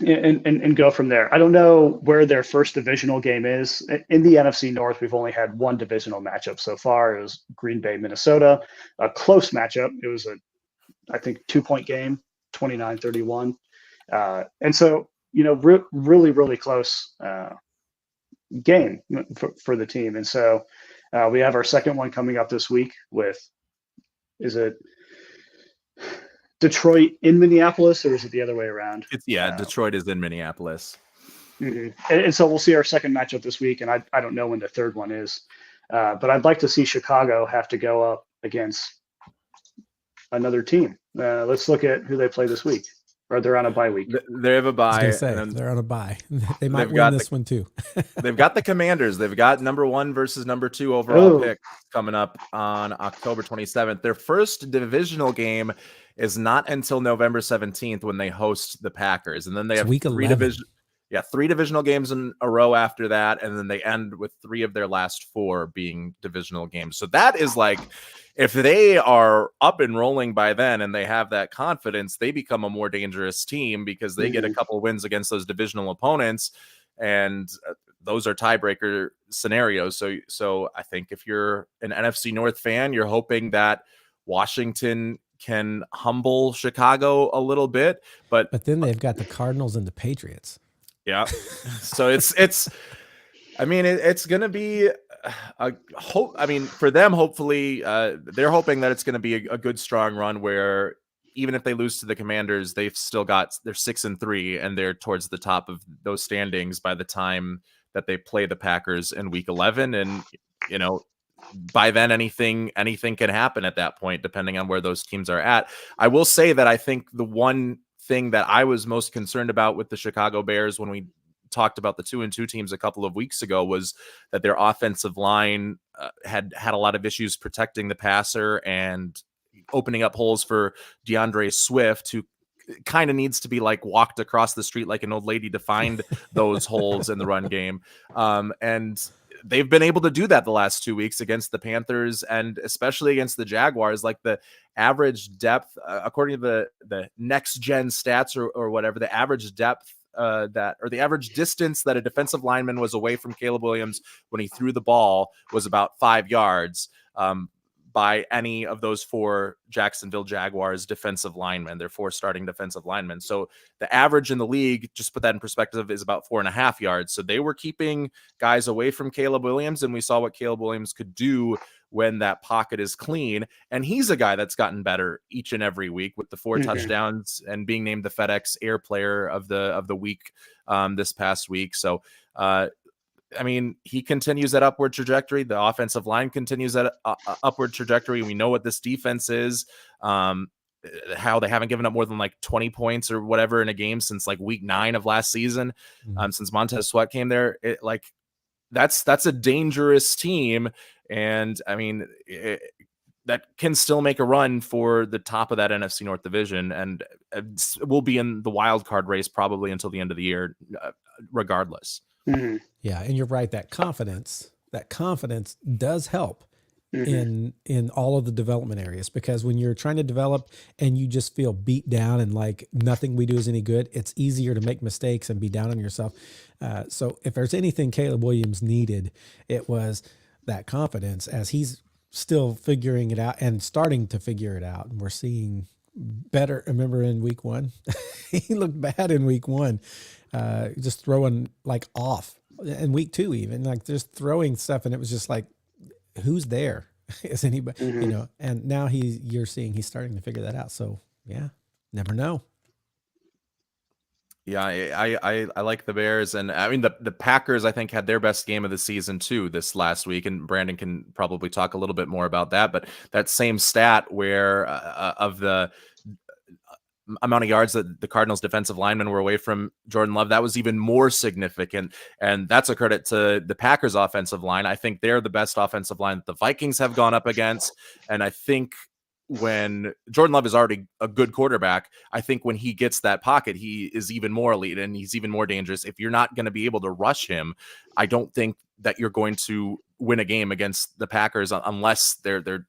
and go from there. I don't know where their first divisional game is. In the NFC North, we've only had one divisional matchup so far. It was Green Bay, Minnesota, a close matchup. It was I think 2-point game, 29-31. And so, really, really close game for the team. And so we have our second one coming up this week with, is it Detroit in Minneapolis, or is it the other way around? Detroit is in Minneapolis. Mm-hmm. And so we'll see our second matchup this week, and I don't know when the third one is. But I'd like to see Chicago have to go up against another team. Let's look at who they play this week. Or they're on a bye week. They have a bye. They're on a bye. They might win this one too. They've got the Commanders. They've got number 1 versus number 2 overall pick coming up on October 27th. Their first divisional game is not until November 17th when they host the Packers. And then they have three divisional games in a row after that. And then they end with 3 of their last 4 being divisional games. So that is like, if they are up and rolling by then and they have that confidence, they become a more dangerous team because they get a couple wins against those divisional opponents. And those are tiebreaker scenarios. So I think if you're an NFC North fan, you're hoping that Washington can humble Chicago a little bit. But then they've got the Cardinals and the Patriots. Yeah. So it's going to be a hope. I mean, for them, hopefully, they're hoping that it's going to be a good, strong run where even if they lose to the Commanders, they're 6-3 and they're towards the top of those standings by the time that they play the Packers in week 11. And, by then anything can happen at that point, depending on where those teams are at. I will say that I think the one thing that I was most concerned about with the Chicago Bears when we talked about the 2-2 teams a couple of weeks ago was that their offensive line had a lot of issues protecting the passer and opening up holes for DeAndre Swift, who kind of needs to be like walked across the street like an old lady to find those holes in the run game. And they've been able to do that the last 2 weeks against the Panthers and especially against the Jaguars. Like the average depth, according to the next gen stats or whatever, the average depth the average distance that a defensive lineman was away from Caleb Williams when he threw the ball was about 5 yards by any of those 4 Jacksonville Jaguars defensive linemen. They're 4 starting defensive linemen. So the average in the league, just put that in perspective, is about 4.5 yards. So they were keeping guys away from Caleb Williams, and we saw what Caleb Williams could do when that pocket is clean. And he's a guy that's gotten better each and every week with the 4 touchdowns and being named the FedEx Air Player of the week this past week. So, I mean, he continues that upward trajectory. The offensive line continues that upward trajectory. We know what this defense is, how they haven't given up more than like 20 points or whatever in a game since like week 9 of last season, since Montez Sweat came there. That's a dangerous team. And I mean, that can still make a run for the top of that NFC North division. And we'll be in the wild card race probably until the end of the year, regardless. Mm-hmm. Yeah. And you're right. That confidence does help in all of the development areas, because when you're trying to develop and you just feel beat down and like nothing we do is any good, it's easier to make mistakes and be down on yourself. So if there's anything Caleb Williams needed, it was that confidence as he's still figuring it out and starting to figure it out. And we're seeing better. Remember in week 1, he looked bad in week 1, just throwing like off, in week 2, even like just throwing stuff. And it was just like, who's there? Is anybody, and now you're seeing he's starting to figure that out. So yeah, never know. Yeah, I like the Bears, and I mean the Packers I think had their best game of the season too this last week, and Brandon can probably talk a little bit more about that. But that same stat where of the amount of yards that the Cardinals defensive linemen were away from Jordan Love, that was even more significant, and that's a credit to the Packers offensive line. I think they're the best offensive line that the Vikings have gone up against, and I think when Jordan Love is already a good quarterback, I think when he gets that pocket, he is even more elite and he's even more dangerous. If you're not going to be able to rush him, I don't think that you're going to win a game against the Packers unless they're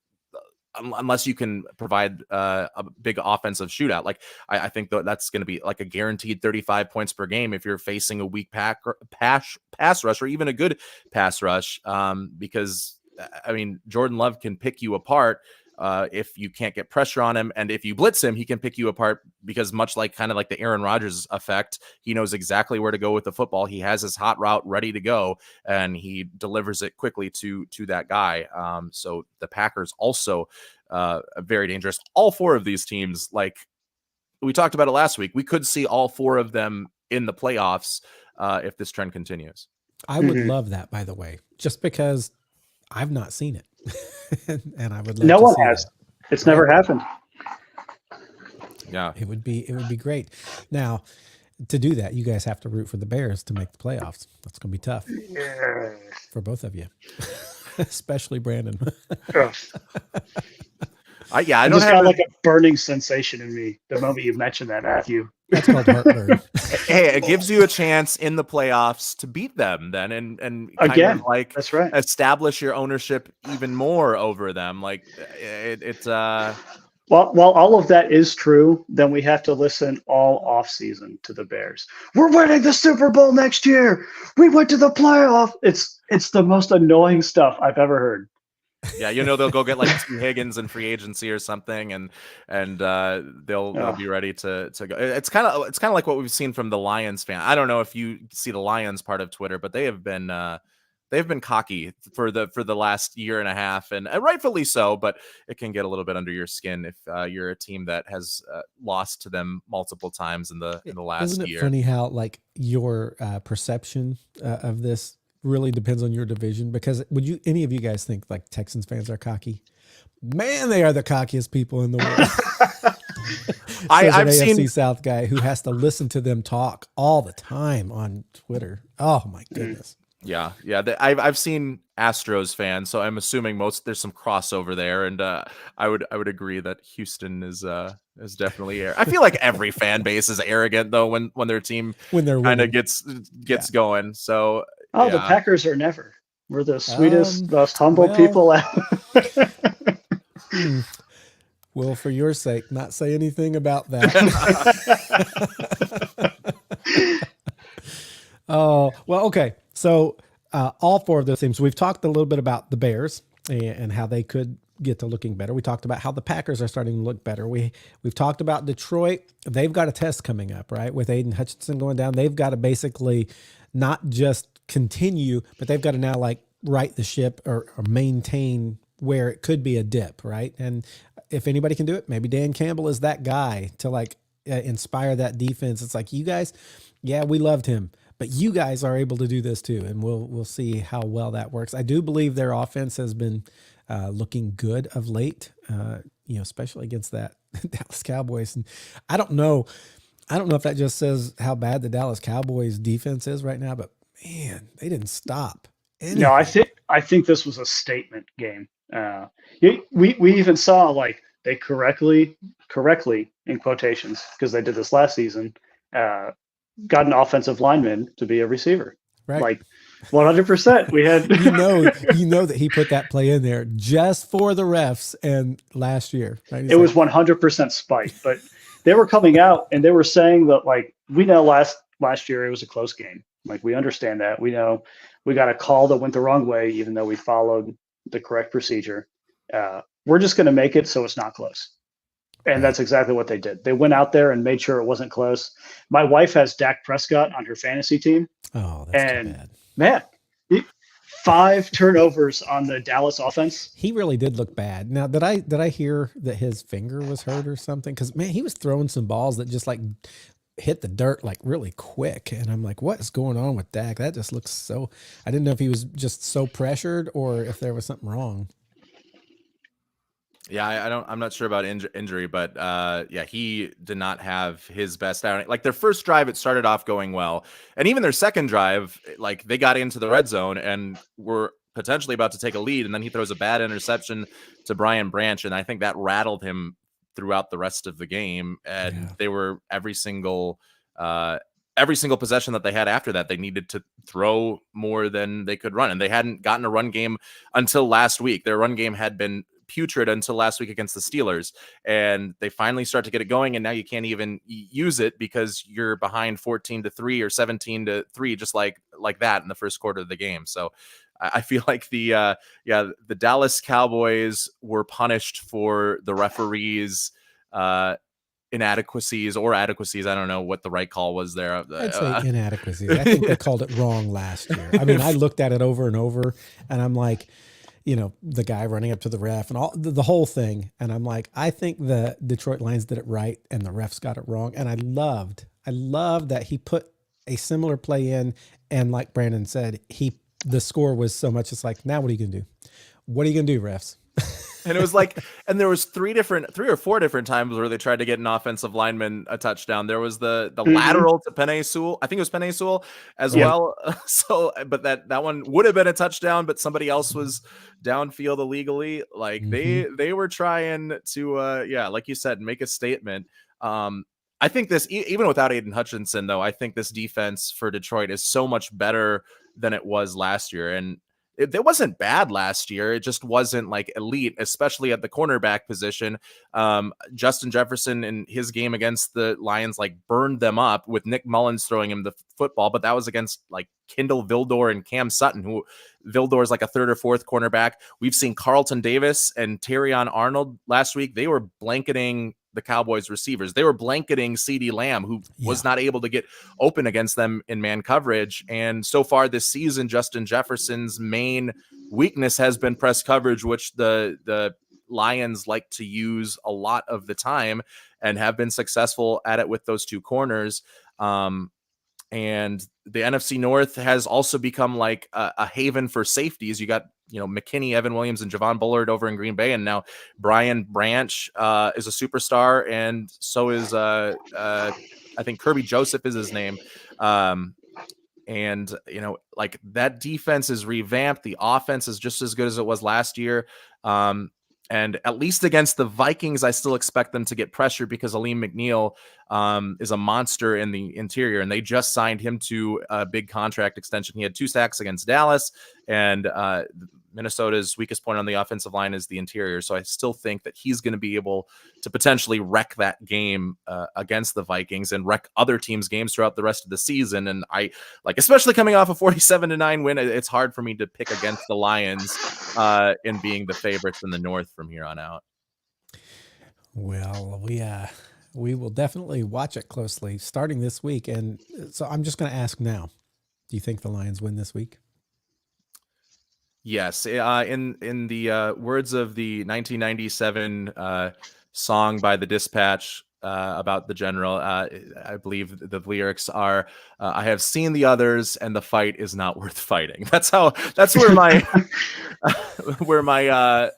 unless you can provide a big offensive shootout. Like I think that's going to be like a guaranteed 35 points per game if you're facing a weak pass rush or even a good pass rush. Because I mean, Jordan Love can pick you apart if you can't get pressure on him, and if you blitz him, he can pick you apart because much like kind of like the Aaron Rodgers effect, he knows exactly where to go with the football. He has his hot route ready to go, and he delivers it quickly to that guy. So the Packers also very dangerous. All four of these teams, like we talked about it last week, we could see all four of them in the playoffs if this trend continues. I would love that, by the way, just because I've not seen it. And I would love no to one see has. that. It's never happened. Yeah, it would be great. Now, to do that, you guys have to root for the Bears to make the playoffs. That's going to be tough for both of you, especially Brandon. I I don't just have got like a burning sensation in me the moment you mentioned that, Matthew. That's called heartburn. Hey, it gives you a chance in the playoffs to beat them then and kind Again, of like that's right. establish your ownership even more over them. Like it's Well, while all of that is true, then we have to listen all off season to the Bears. We're winning the Super Bowl next year. We went to the playoff. It's the most annoying stuff I've ever heard. yeah, they'll go get like T. Higgins in free agency or something, and they'll be ready to go. It's kind of like what we've seen from the Lions fan. I don't know if you see the Lions part of Twitter, but they've been cocky for the last year and a half, and rightfully so. But it can get a little bit under your skin if you're a team that has lost to them multiple times in the last year. Isn't it year. funny how like your perception of this really depends on your division? Because would any of you guys think like Texans fans are cocky? Man, they are the cockiest people in the world. I've seen an AFC South guy who has to listen to them talk all the time on Twitter. Oh my goodness. Yeah. I've seen Astros fans, so I'm assuming there's some crossover there, and I would agree that Houston is definitely. I feel like every fan base is arrogant though when their team kind of gets going. So the Packers are never. We're the sweetest, most humble people out. Well, for your sake, not say anything about that. Oh, well, okay. So all four of those teams, we've talked a little bit about the Bears and how they could get to looking better. We talked about how the Packers are starting to look better. We've talked about Detroit. They've got a test coming up, right? With Aiden Hutchinson going down, they've got to basically not just continue, but they've got to now like right the ship or maintain where it could be a dip, right? And if anybody can do it, maybe Dan Campbell is that guy to like inspire that defense. It's like, you guys, yeah, we loved him, but you guys are able to do this too, and we'll see how well that works. I do believe their offense has been looking good of late, especially against that Dallas Cowboys. And I don't know if that just says how bad the Dallas Cowboys defense is right now, but man, they didn't stop anything. No, I think this was a statement game. We even saw like they correctly in quotations, because they did this last season, got an offensive lineman to be a receiver. Right. Like 100%. We had you know that he put that play in there just for the refs and last year. Right? It was 100% spite, but they were coming out and they were saying that like, we know last year it was a close game. Like, we understand that. We know we got a call that went the wrong way, even though we followed the correct procedure. We're just going to make it so it's not close. And that's exactly what they did. They went out there and made sure it wasn't close. My wife has Dak Prescott on her fantasy team. Oh, that's too bad. Man, 5 turnovers on the Dallas offense. He really did look bad. Now, did I hear that his finger was hurt or something? Because man, he was throwing some balls that just like hit the dirt like really quick, and I'm like, what is going on with Dak? That just looks so. I didn't know if he was just so pressured or if there was something wrong. Yeah, I'm not sure about injury, but he did not have his best outing. Like, their first drive, it started off going well, and even their second drive, like, they got into the red zone and were potentially about to take a lead, and then he throws a bad interception to Brian Branch, and I think that rattled him throughout the rest of the game. And they were every single possession that they had after that, they needed to throw more than they could run, and they hadn't gotten a run game until last week. Their run game had been putrid until last week against the Steelers, and they finally start to get it going, and now you can't even use it because you're behind 14-3 or 17-3, just like that in the first quarter of the game. So I feel like the Dallas Cowboys were punished for the referees inadequacies or adequacies. I don't know what the right call was there. I'd say inadequacies. I think they called it wrong last year. I mean, I looked at it over and over, and I'm like, the guy running up to the ref and all the whole thing. And I'm like, I think the Detroit Lions did it right and the refs got it wrong. And I loved that he put a similar play in. And like Brandon said, the score was so much. It's like, now what are you going to do? What are you going to do, refs? And it was like, and there was three or four different times where they tried to get an offensive lineman a touchdown. There was the lateral to Penei Sewell. I think it was Penei Sewell as well. So, but that one would have been a touchdown, but somebody else was downfield illegally. Like they were trying to, like you said, make a statement. I think this, even without Aiden Hutchinson, though, I think this defense for Detroit is so much better than it was last year. And it wasn't bad last year. It just wasn't like elite, especially at the cornerback position. Justin Jefferson in his game against the Lions, like burned them up with Nick Mullins throwing him the football, but that was against like Kindle Vildor and Cam Sutton, who Vildor is like a third or fourth cornerback. We've seen Carlton Davis and Terrion Arnold last week. They were blanketing the Cowboys receivers. They were blanketing CeeDee Lamb, who was not able to get open against them in man coverage. And so far this season, Justin Jefferson's main weakness has been press coverage, which the Lions like to use a lot of the time and have been successful at it with those two corners. And the NFC North has also become like a haven for safeties. You got, McKinney, Evan Williams, and Javon Bullard over in Green Bay. And now Brian Branch is a superstar. And so is, I think Kirby Joseph is his name. And, like that defense is revamped. The offense is just as good as it was last year. And at least against the Vikings, I still expect them to get pressure because Aleem McNeil is a monster in the interior, and they just signed him to a big contract extension. He had 2 sacks against Dallas, and Minnesota's weakest point on the offensive line is the interior. So I still think that he's going to be able to potentially wreck that game against the Vikings and wreck other teams' games throughout the rest of the season. And I especially coming off a 47-9 win, it's hard for me to pick against the Lions in being the favorites in the North from here on out. Well, we will definitely watch it closely starting this week. And so I'm just going to ask now, do you think the Lions win this week? Yes. In the words of the 1997 song by The Dispatch about the general, I believe the lyrics are, I have seen the others and the fight is not worth fighting. That's where my, where my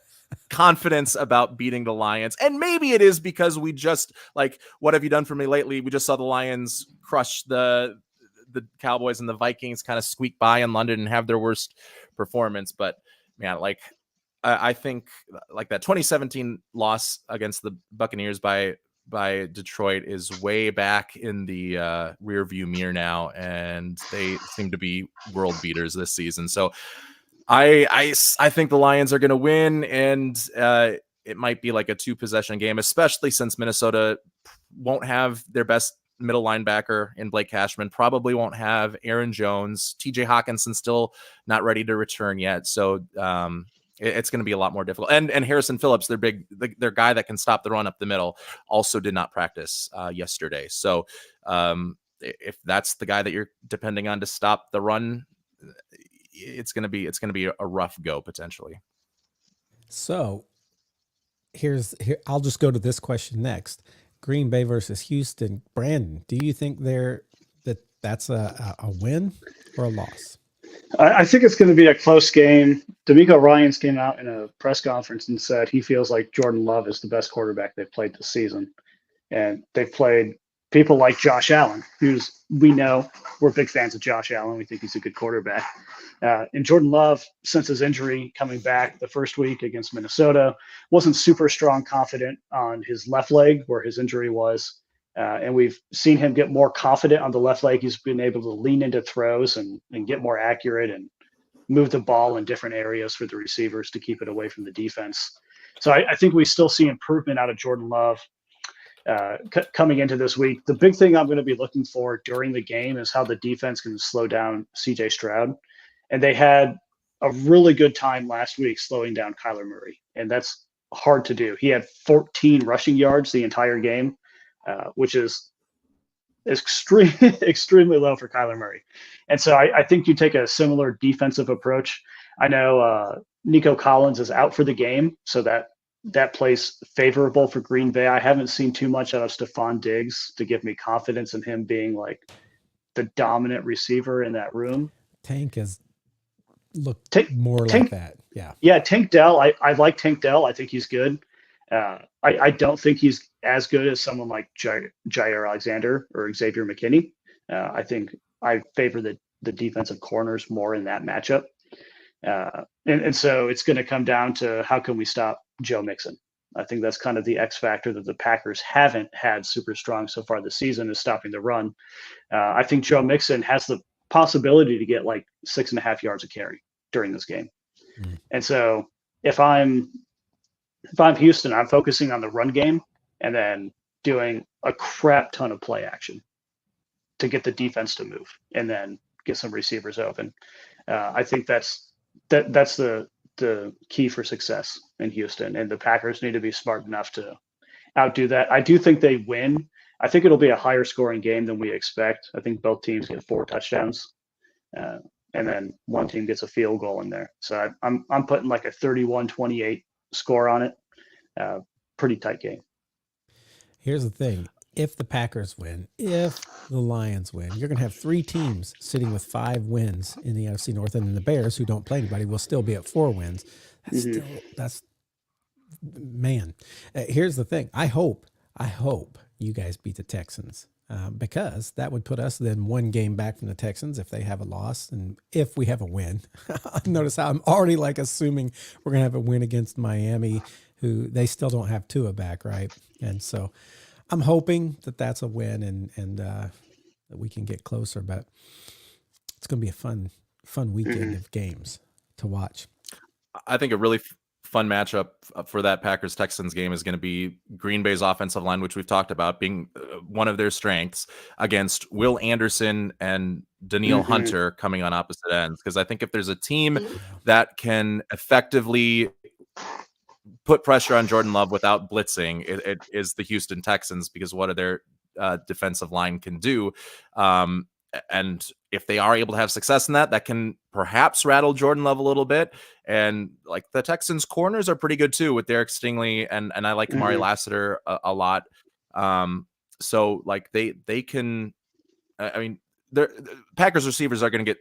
confidence about beating the Lions. And maybe it is because we just what have you done for me lately? We just saw the Lions crush the Cowboys, and the Vikings kind of squeak by in London and have their worst performance. But man, I think that 2017 loss against the Buccaneers by Detroit is way back in the rear view mirror now, and they seem to be world beaters this season. So I think the Lions are going to win, and it might be like a 2-possession game, especially since Minnesota won't have their best middle linebacker in Blake Cashman, probably won't have Aaron Jones. TJ Hawkinson still not ready to return yet. So it's going to be a lot more difficult. And Harrison Phillips, their guy that can stop the run up the middle, also did not practice yesterday. So if that's the guy that you're depending on to stop the run, it's going to be a rough go potentially. So here, I'll just go to this question next. Green Bay versus Houston. Brandon, do you think that's a win or a loss? I think it's going to be a close game. D'Amico Ryans came out in a press conference and said he feels like Jordan Love is the best quarterback they've played this season. And they've played people like Josh Allen, we know we're big fans of Josh Allen. We think he's a good quarterback. And Jordan Love, since his injury coming back the first week against Minnesota, wasn't super strong confident on his left leg where his injury was. And we've seen him get more confident on the left leg. He's been able to lean into throws and get more accurate and move the ball in different areas for the receivers to keep it away from the defense. So I think we still see improvement out of Jordan Love coming into this week. The big thing I'm going to be looking for during the game is how the defense can slow down CJ Stroud. And they had a really good time last week slowing down Kyler Murray. And that's hard to do. He had 14 rushing yards the entire game, which is extremely low for Kyler Murray. And so I think you take a similar defensive approach. I know Nico Collins is out for the game, so that plays favorable for Green Bay. I haven't seen too much out of Stephon Diggs to give me confidence in him being like the dominant receiver in that room. Tank has looked more like that. Yeah. Yeah. Tank Dell. I like Tank Dell. I think he's good. I don't think he's as good as someone like Jair Alexander or Xavier McKinney. I think I favor the defensive corners more in that matchup. And so it's going to come down to how can we stop Joe Mixon. I think that's kind of the X factor that the Packers haven't had super strong so far this season, is stopping the run. I think Joe Mixon has the possibility to get like 6.5 yards a carry during this game. And so if I'm Houston, I'm focusing on the run game and then doing a crap ton of play action to get the defense to move and then get some receivers open. I think that's the key for success in Houston, and the Packers need to be smart enough to outdo that. I do think they win. I think it'll be a higher scoring game than we expect. I think both teams get 4 touchdowns, and then one team gets a field goal in there. So I'm putting like a 31-28 score on it. Pretty tight game. Here's the thing. If the Packers win, if the Lions win, you're going to have 3 teams sitting with 5 wins in the NFC North, and then the Bears, who don't play anybody, will still be at 4 wins. Man. Here's the thing. I hope you guys beat the Texans, because that would put us then 1 game back from the Texans if they have a loss, and if we have a win. Notice how I'm already like assuming we're going to have a win against Miami, who they still don't have Tua back, right? And so I'm hoping that that's a win and that we can get closer, but it's going to be a fun weekend of games to watch. I think a really fun matchup for that Packers-Texans game is going to be Green Bay's offensive line, which we've talked about being one of their strengths, against Will Anderson and Danielle Hunter coming on opposite ends. Because I think if there's a team that can effectively put pressure on Jordan Love without blitzing, it is the Houston Texans, because what their defensive line can do. And if they are able to have success in that can perhaps rattle Jordan Love a little bit. And like the Texans corners are pretty good too, with Derek Stingley and I like Amari Lassiter a lot. So like they can, I mean, the Packers receivers are going to get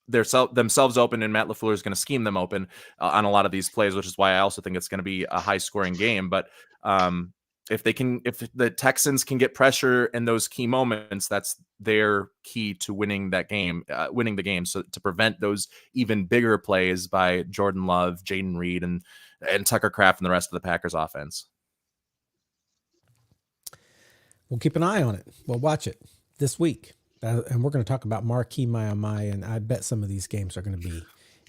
themselves open, and Matt LaFleur is going to scheme them open on a lot of these plays, which is why I also think it's going to be a high scoring game. But if the Texans can get pressure in those key moments, that's their key to winning the game. So to prevent those even bigger plays by Jordan Love, Jaden Reed, and Tucker Kraft and the rest of the Packers offense. We'll keep an eye on it. We'll watch it this week. And we're going to talk about Marquee Miami, and I bet some of these games are going to be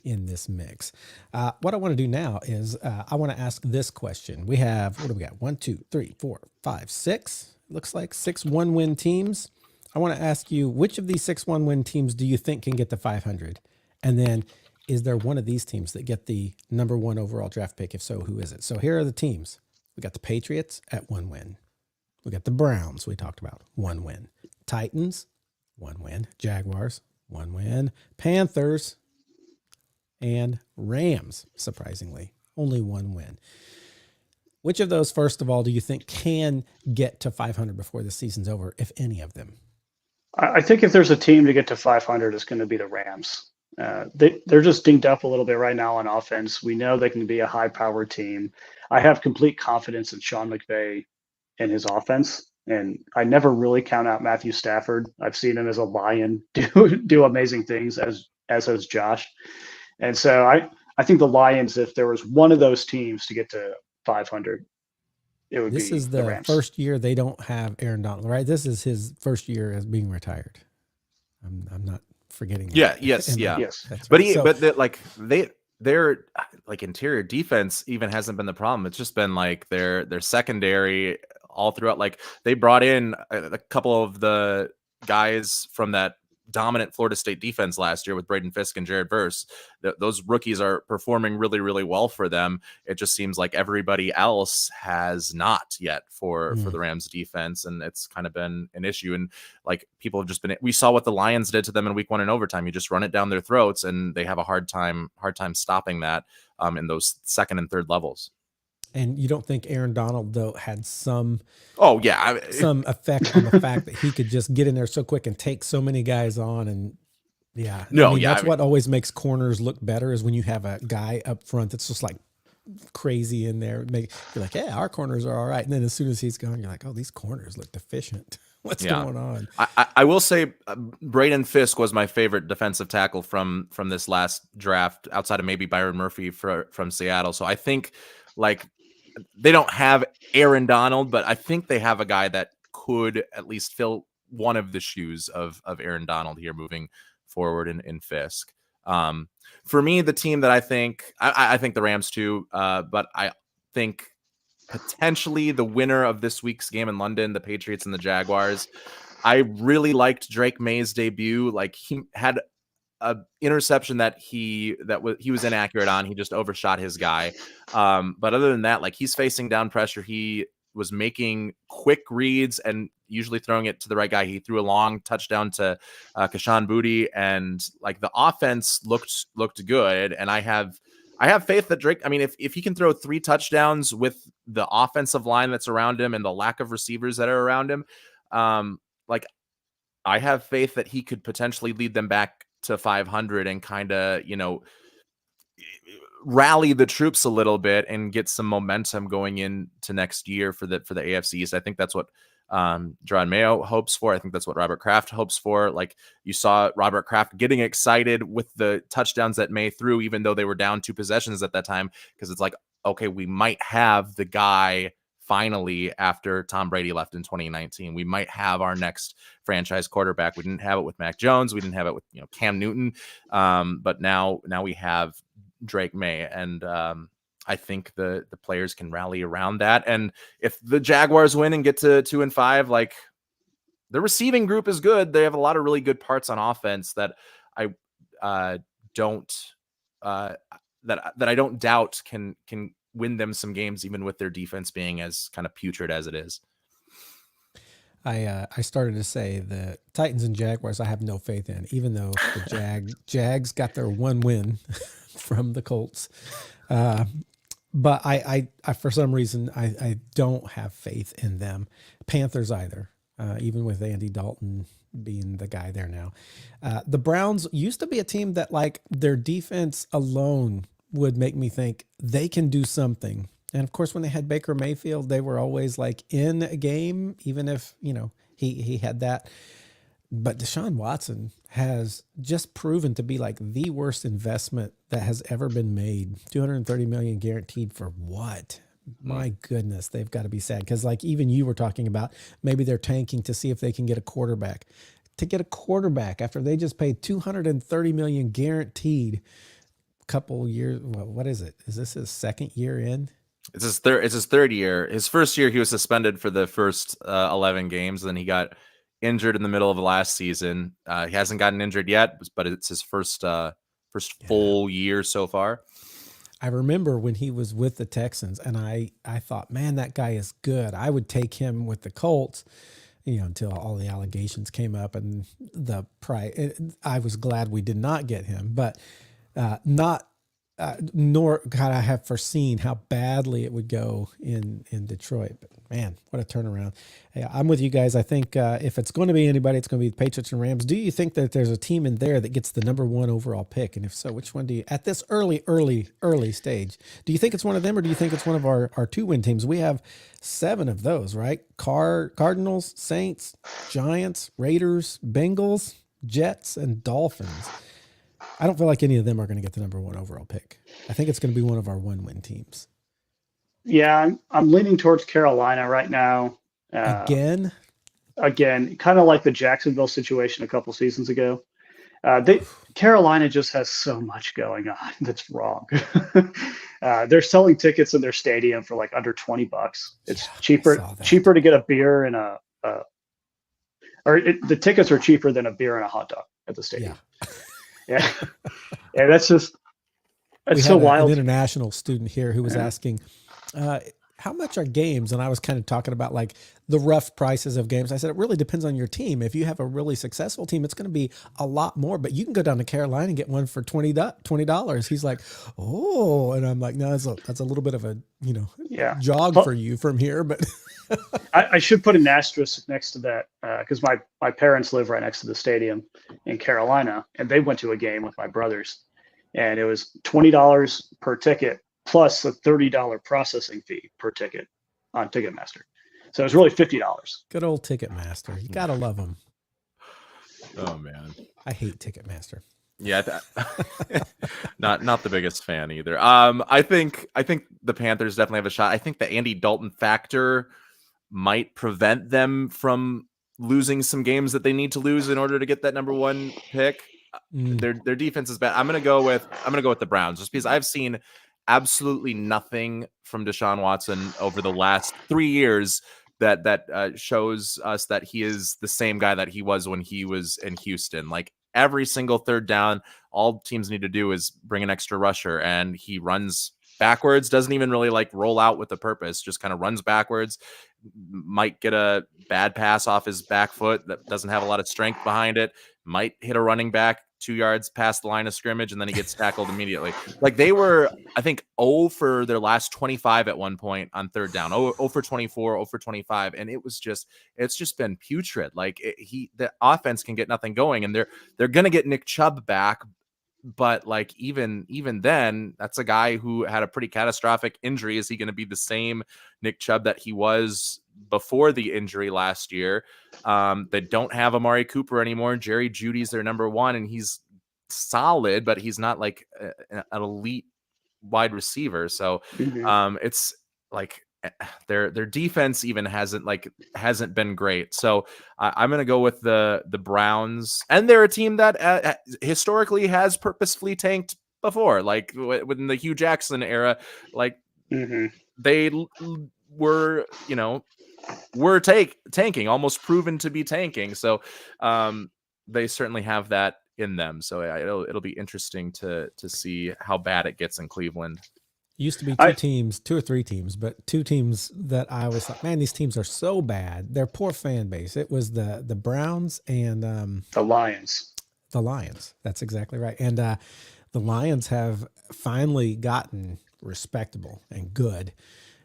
in this mix. What I want to do now is I want to ask this question. We have, what do we got? 1, 2, 3, 4, 5, 6. Looks like 6 1-win teams. I want to ask you, which of these 6 1-win teams do you think can get to 500? And then is there one of these teams that get the number 1 overall draft pick? If so, who is it? So here are the teams. We got the Patriots at 1 win. We got the Browns, we talked about, 1 win. Titans, 1 win. Jaguars, 1 win. Panthers and Rams, surprisingly, only 1 win. Which of those, first of all, do you think can get to 500 before the season's over, if any of them? I think if there's a team to get to 500, it's going to be the Rams. They're just dinged up a little bit right now on offense. We know they can be a high-powered team. I have complete confidence in Sean McVay and his offense. And I never really count out Matthew Stafford. I've seen him as a Lion do amazing things, as has Josh. And so I think the Lions, if there was one of those teams to get to 500, it would be the Rams. This is the first year they don't have Aaron Donald, right? This is his first year as being retired. I'm not forgetting. Yeah. Yes. Yes. But right. their like interior defense even hasn't been the problem. It's just been like their secondary all throughout. Like they brought in a couple of the guys from that dominant Florida State defense last year with Braden Fisk and Jared Verse. Those rookies are performing really, really well for them. It just seems like everybody else has not yet for the Rams defense, and it's kind of been an issue. And like people have just been, we saw what the Lions did to them in week 1 in overtime. You just run it down their throats, and they have a hard time stopping that in those second and third levels. And you don't think Aaron Donald, though, had some effect on the fact that he could just get in there so quick and take so many guys on? And that's what always makes corners look better, is when you have a guy up front that's just like crazy in there. You're like, yeah, our corners are all right. And then as soon as he's gone, you're like, oh, these corners look deficient. What's going on? I will say Braden Fisk was my favorite defensive tackle from this last draft, outside of maybe Byron Murphy from Seattle. So I think like they don't have Aaron Donald, but I think they have a guy that could at least fill one of the shoes of Aaron Donald here moving forward in Fisk. For me, the team that I think the Rams too, but I think potentially the winner of this week's game in London, the Patriots and the Jaguars. I really liked Drake May's debut. Like he had a interception that he was inaccurate on. He just overshot his guy. But other than that, like he's facing down pressure. He was making quick reads and usually throwing it to the right guy. He threw a long touchdown to Kashan Booty, and like the offense looked good. And I have faith that Drake, I mean, if he can throw 3 touchdowns with the offensive line that's around him and the lack of receivers that are around him, like I have faith that he could potentially lead them back to 500 and kind of, rally the troops a little bit and get some momentum going into next year for the AFC East. I think that's what Jerod Mayo hopes for. I think that's what Robert Kraft hopes for. Like you saw Robert Kraft getting excited with the touchdowns that May threw, even though they were down 2 possessions at that time, because it's like, okay, we might have the guy finally after Tom Brady left in 2019. We might have our next franchise quarterback. We didn't have it with Mac Jones. We didn't have it with Cam Newton. But now we have Drake May, and I think the players can rally around that. And if the Jaguars win and get to 2-5, like the receiving group is good. They have a lot of really good parts on offense that I don't doubt can win them some games, even with their defense being as kind of putrid as it is. I started to say the Titans and Jaguars I have no faith in, even though the Jags got their 1 win from the Colts. But I for some reason, I don't have faith in them. Panthers either, even with Andy Dalton being the guy there now. The Browns used to be a team that like their defense alone would make me think they can do something. And of course, when they had Baker Mayfield, they were always like in a game, even if, he had that. But Deshaun Watson has just proven to be like the worst investment that has ever been made. $230 million guaranteed for what? My goodness, they've got to be sad. Because like even you were talking about, maybe they're tanking to see if they can get a quarterback. To get a quarterback after they just paid $230 million guaranteed couple years. Well, what is it? Is this his second year in? It's his third year. His first year, he was suspended for the first 11 games. Then he got injured in the middle of the last season. He hasn't gotten injured yet, but it's his first full year so far. I remember when he was with the Texans, and I thought, man, that guy is good. I would take him with the Colts, until all the allegations came up, and I was glad we did not get him, but nor could I have foreseen how badly it would go in Detroit. But man, what a turnaround. Hey, I'm with you guys. I think if it's going to be anybody, it's going to be the Patriots and Rams. Do you think that there's a team in there that gets the number 1 overall pick? And if so, which one do you, at this early stage, do you think it's one of them, or do you think it's one of our 2-win teams? We have 7 of those, right? Cardinals, Saints, Giants, Raiders, Bengals, Jets, and Dolphins. I don't feel like any of them are going to get the number 1 overall pick. I think it's going to be one of our 1-win teams. Yeah, I'm leaning towards Carolina right now. Again, kind of like the Jacksonville situation a couple seasons ago. Carolina just has so much going on that's wrong. They're selling tickets in their stadium for like under $20. It's cheaper to get a beer and the tickets are cheaper than a beer and a hot dog at the stadium. Yeah. Yeah, that's so wild. An international student here who was asking, how much are games? And I was kind of talking about like the rough prices of games. I said, it really depends on your team. If you have a really successful team, it's going to be a lot more, but you can go down to Carolina and get one for $20. He's like, oh, and I'm like, no, that's a little bit of a, jog for you from here. But I should put an asterisk next to that because my parents live right next to the stadium in Carolina, and they went to a game with my brothers, and it was $20 per ticket plus a $30 processing fee per ticket on Ticketmaster. So it was really $50. Good old Ticketmaster. You got to love them. Oh, man. I hate Ticketmaster. Yeah, not the biggest fan either. I think the Panthers definitely have a shot. I think the Andy Dalton factor might prevent them from losing some games that they need to lose in order to get that number one pick. Their defense is bad. I'm gonna go with the Browns just because I've seen absolutely nothing from Deshaun Watson over the last 3 years that shows us that he is the same guy that he was when he was in Houston. Like every single third down, all teams need to do is bring an extra rusher, and he runs backwards, doesn't even really like roll out with a purpose, just kind of runs backwards, might get a bad pass off his back foot that doesn't have a lot of strength behind it, might hit a running back 2 yards past the line of scrimmage, and then he gets tackled immediately. Like they were, I think, 0 for their last 25 at one point on third down, 0 for 24, 0 for 25. And it's just been putrid. Like the offense can get nothing going, and they're going to get Nick Chubb back. But like, even then, that's a guy who had a pretty catastrophic injury. Is he going to be the same Nick Chubb that he was before the injury last year? They don't have Amari Cooper anymore. Jerry Jeudy's their number one, and he's solid, but he's not like an elite wide receiver. So it's like their defense even hasn't been great. So I'm going to go with the Browns, and they're a team that historically has purposefully tanked before, like within the Hugh Jackson era, like they were, were tanking, almost proven to be tanking. So they certainly have that in them. So it'll be interesting to see how bad it gets in Cleveland. Used to be two or three teams, but two teams that I was like, man, these teams are so bad. They're poor fan base. It was the Browns and the Lions. The Lions. That's exactly right. And the Lions have finally gotten respectable and good.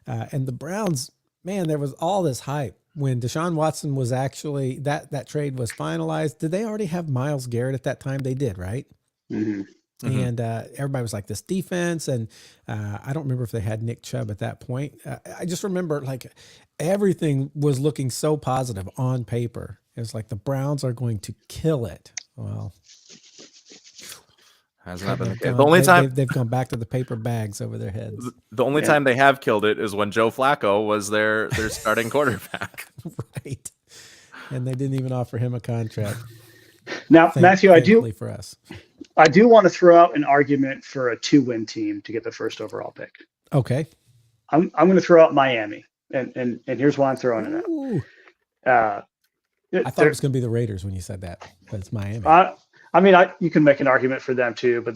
And the Browns, man, there was all this hype when Deshaun Watson was actually that trade was finalized. Did they already have Myles Garrett at that time? They did, right? Mm-hmm. And everybody was like this defense. And I don't remember if they had Nick Chubb at that point. I just remember like everything was looking so positive on paper. It was like the Browns are going to kill it. Well, hasn't that been the case? The only time they've gone back to the paper bags over their heads. The only time they have killed it is when Joe Flacco was their starting quarterback. Right. And they didn't even offer him a contract. Now, Matthew, for us. I do want to throw out an argument for a 2-win team to get the first overall pick. Okay. I'm going to throw out Miami, and here's why I'm throwing it out. I thought it was going to be the Raiders when you said that, but it's Miami. You can make an argument for them too, but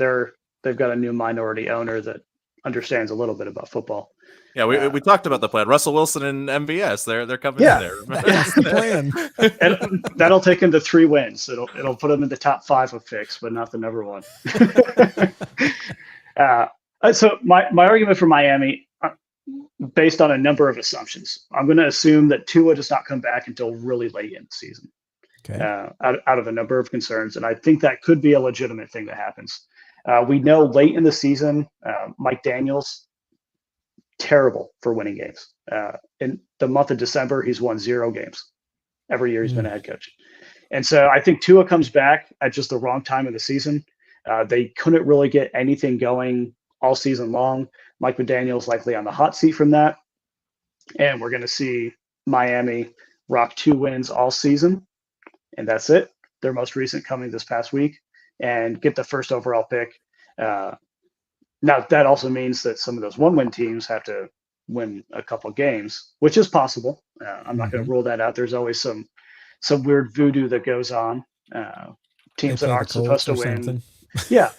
they've got a new minority owner that understands a little bit about football. Yeah, we talked about the plan. Russell Wilson and MVS, they're coming in there. That's the plan. And that'll take them to 3 wins. It'll put them in the top 5 of picks, but not the number 1. So my argument for Miami, based on a number of assumptions, I'm going to assume that Tua does not come back until really late in the season. Okay. Out of a number of concerns, and I think that could be a legitimate thing that happens. We know late in the season, Mike Daniels, terrible for winning games. In the month of December, he's won 0 games every year he's been a head coach. And so I think Tua comes back at just the wrong time of the season. They couldn't really get anything going all season long. Mike McDaniel's likely on the hot seat from that. And we're going to see Miami rock 2 wins all season. And that's it. Their most recent coming this past week. and get the first overall pick. Now that also means that some of those 1-win teams have to win a couple games, which is possible. I'm not going to rule that out. There's always some weird voodoo that goes on. Teams that aren't supposed to win. Something. Yeah.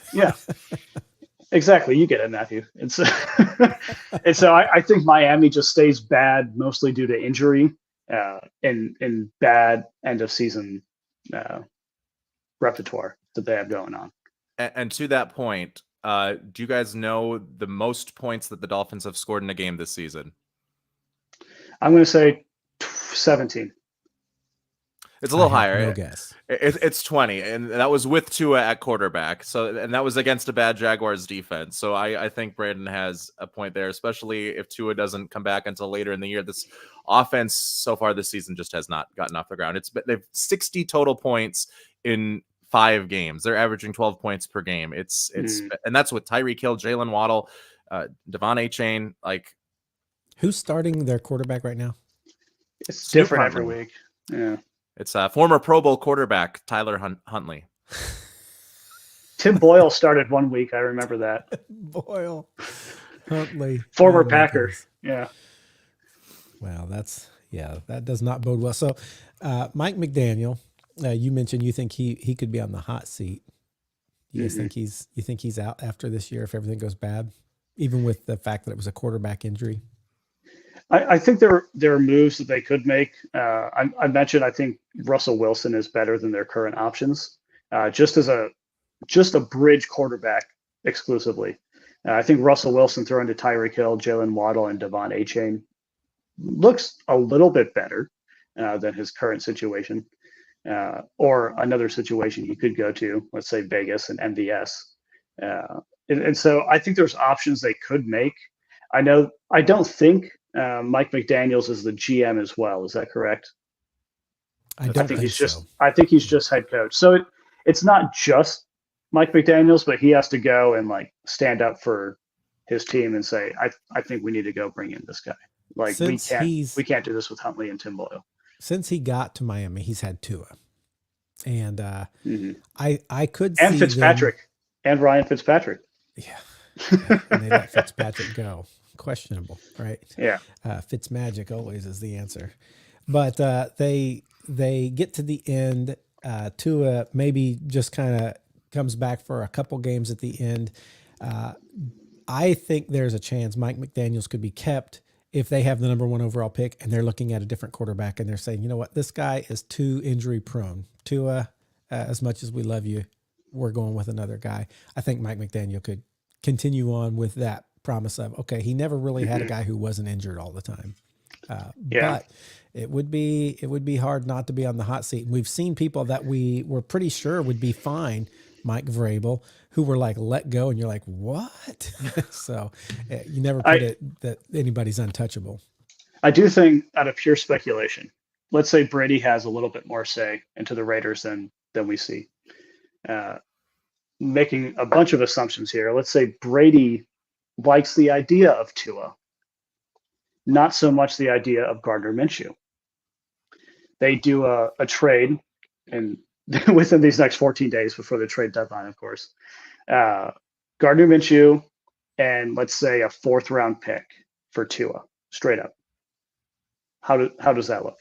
Exactly. You get it, Matthew. And so, I think Miami just stays bad mostly due to injury and bad end of season repertoire that they have going on. And to that point, do you guys know the most points that the Dolphins have scored in a game this season? I'm going to say 17. It's a little higher. No guess. It's 20, and that was with Tua at quarterback. So, and that was against a bad Jaguars defense. So I think Brandon has a point there, especially if Tua doesn't come back until later in the year. This offense so far this season just has not gotten off the ground. They've 60 total points in 5 games. They're averaging 12 points per game. It's and that's with Tyreek Hill, Jalen Waddle, Devon Achane. Like, who's starting their quarterback right now? It's different every week. Yeah. It's former Pro Bowl quarterback Tyler Huntley. Tim Boyle started 1 week. I remember that. Boyle, Huntley, former Packer. Yeah. Wow, that does not bode well. So, Mike McDaniel, you mentioned you think he could be on the hot seat. You guys think he's out after this year if everything goes bad, even with the fact that it was a quarterback injury? I think there are moves that they could make. I mentioned I think Russell Wilson is better than their current options, just a bridge quarterback exclusively. I think Russell Wilson throwing to Tyreek Hill, Jalen Waddle, and Devon Achane looks a little bit better than his current situation, or another situation he could go to, let's say Vegas and MVS. And so I think there's options they could make. I don't think Mike McDaniels is the GM as well. Is that correct? I think he's so. I think he's just head coach. So it's not just Mike McDaniels, but he has to go and like stand up for his team and say, I think we need to go bring in this guy. Like we can't do this with Huntley and Tim Boyle. Since he got to Miami, he's had Tua, and I could and see Fitzpatrick and Ryan Fitzpatrick. Yeah, and they let Fitzpatrick go. Questionable, right? Yeah. Fitzmagic always is the answer, but they get to the end. Tua maybe just kind of comes back for a couple games at the end. I think there's a chance Mike McDaniels could be kept if they have the number 1 overall pick and they're looking at a different quarterback and they're saying, you know what, this guy is too injury prone. Tua, as much as we love you, we're going with another guy. I think Mike McDaniel could continue on with that promise of, okay, he never really had a guy who wasn't injured all the time. But it would be hard not to be on the hot seat. And we've seen people that we were pretty sure would be fine, Mike Vrabel, who were like let go, and you're like, what? So you never put it that anybody's untouchable. I do think, out of pure speculation, let's say Brady has a little bit more say into the Raiders than we see. Making a bunch of assumptions here. Let's say Brady likes the idea of Tua, not so much the idea of Gardner Minshew. They do a trade, and within these next 14 days before the trade deadline, of course, Gardner Minshew and let's say a 4th round pick for Tua, straight up. How does that look?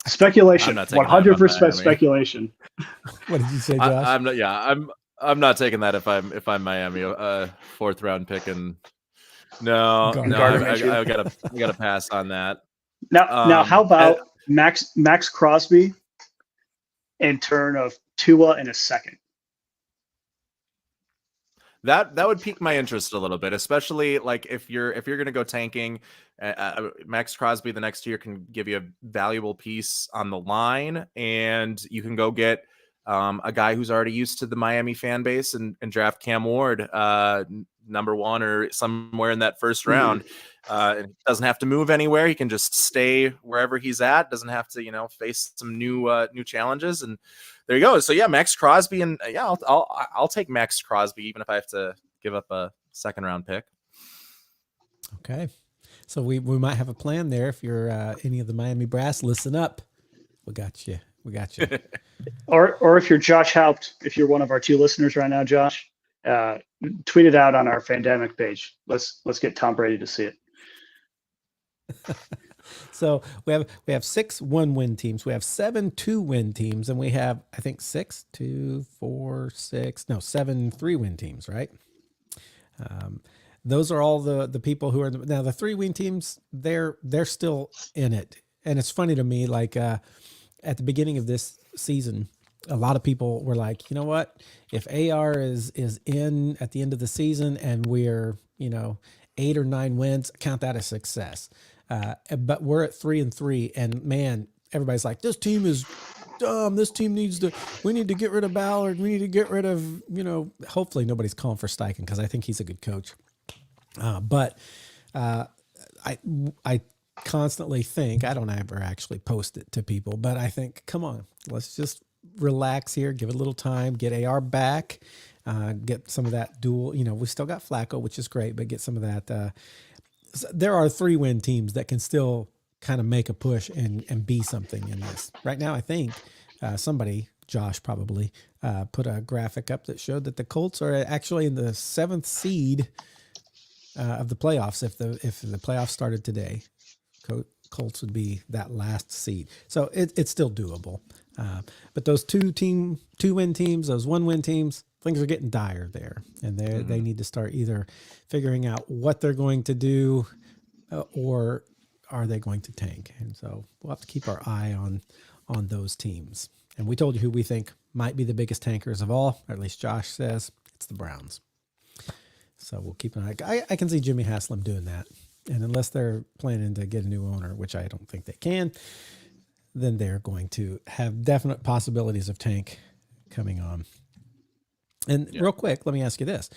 Speculation. 100% speculation. What did you say, Josh? I'm not taking that if I'm Miami. 4th round pick, and no, I gotta pass on that. Now, how about Max Crosby in turn of Tua in a second? That would pique my interest a little bit, especially like if you're going to go tanking. Max Crosby the next year can give you a valuable piece on the line, and you can go get a guy who's already used to the Miami fan base and draft Cam Ward number 1 or somewhere in that first round. And doesn't have to move anywhere. He can just stay wherever he's at. Doesn't have to, face some new challenges. And there you go. So yeah, Max Crosby, and I'll take Max Crosby even if I have to give up a 2nd round pick. Okay, so we might have a plan there. If you're any of the Miami brass, listen up. We got you. Or if you're Josh Haupt, if you're one of our 2 listeners right now, Josh, tweet it out on our Fandemic page. Let's get Tom Brady to see it. So we have 6 1-win teams. We have 7 2-win teams, and we have, I think, 7 3-win teams, right? Those are all the people who are now the 3-win teams. They're still in it, and it's funny to me. Like at the beginning of this season, a lot of people were like, you know what? If AR is in at the end of the season, and we're 8 or 9 wins, count that as success. But we're at 3-3, and man, everybody's like, this team is dumb. This team we need to get rid of Ballard. We need to get rid of, hopefully nobody's calling for Steichen, because I think he's a good coach. But I constantly think, I don't ever actually post it to people, but I think, come on, let's just relax here, give it a little time, get AR back, get some of that dual, we still got Flacco, which is great, but get some of that, there are 3-win teams that can still kind of make a push and be something in this. Right now, I think somebody, Josh probably, put a graphic up that showed that the Colts are actually in the 7th seed of the playoffs. If the playoffs started today, Colts would be that last seed. So it's still doable. But those 2-win teams, those 1-win teams, things are getting dire there, and they need to start either figuring out what they're going to do, or are they going to tank? And so we'll have to keep our eye on those teams. And we told you who we think might be the biggest tankers of all, or at least Josh says it's the Browns. So we'll keep an eye. I can see Jimmy Haslam doing that, and unless they're planning to get a new owner, which I don't think they can, then they're going to have definite possibilities of tank coming on. And real quick, let me ask you this.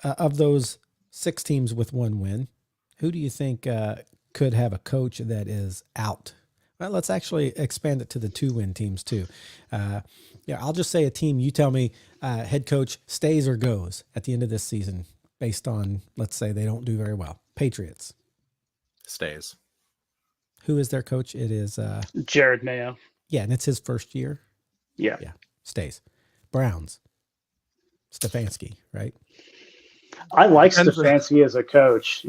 Of those 6 teams with 1 win, who do you think could have a coach that is out? Well, let's actually expand it to the 2-win teams too. I'll just say a team. You tell me head coach stays or goes at the end of this season based on, let's say they don't do very well. Patriots. Stays. Who is their coach? It is Jared Mayo. Yeah, and it's his first year. Yeah. Stays. Browns. Stefanski, right? I like Stefanski as a coach.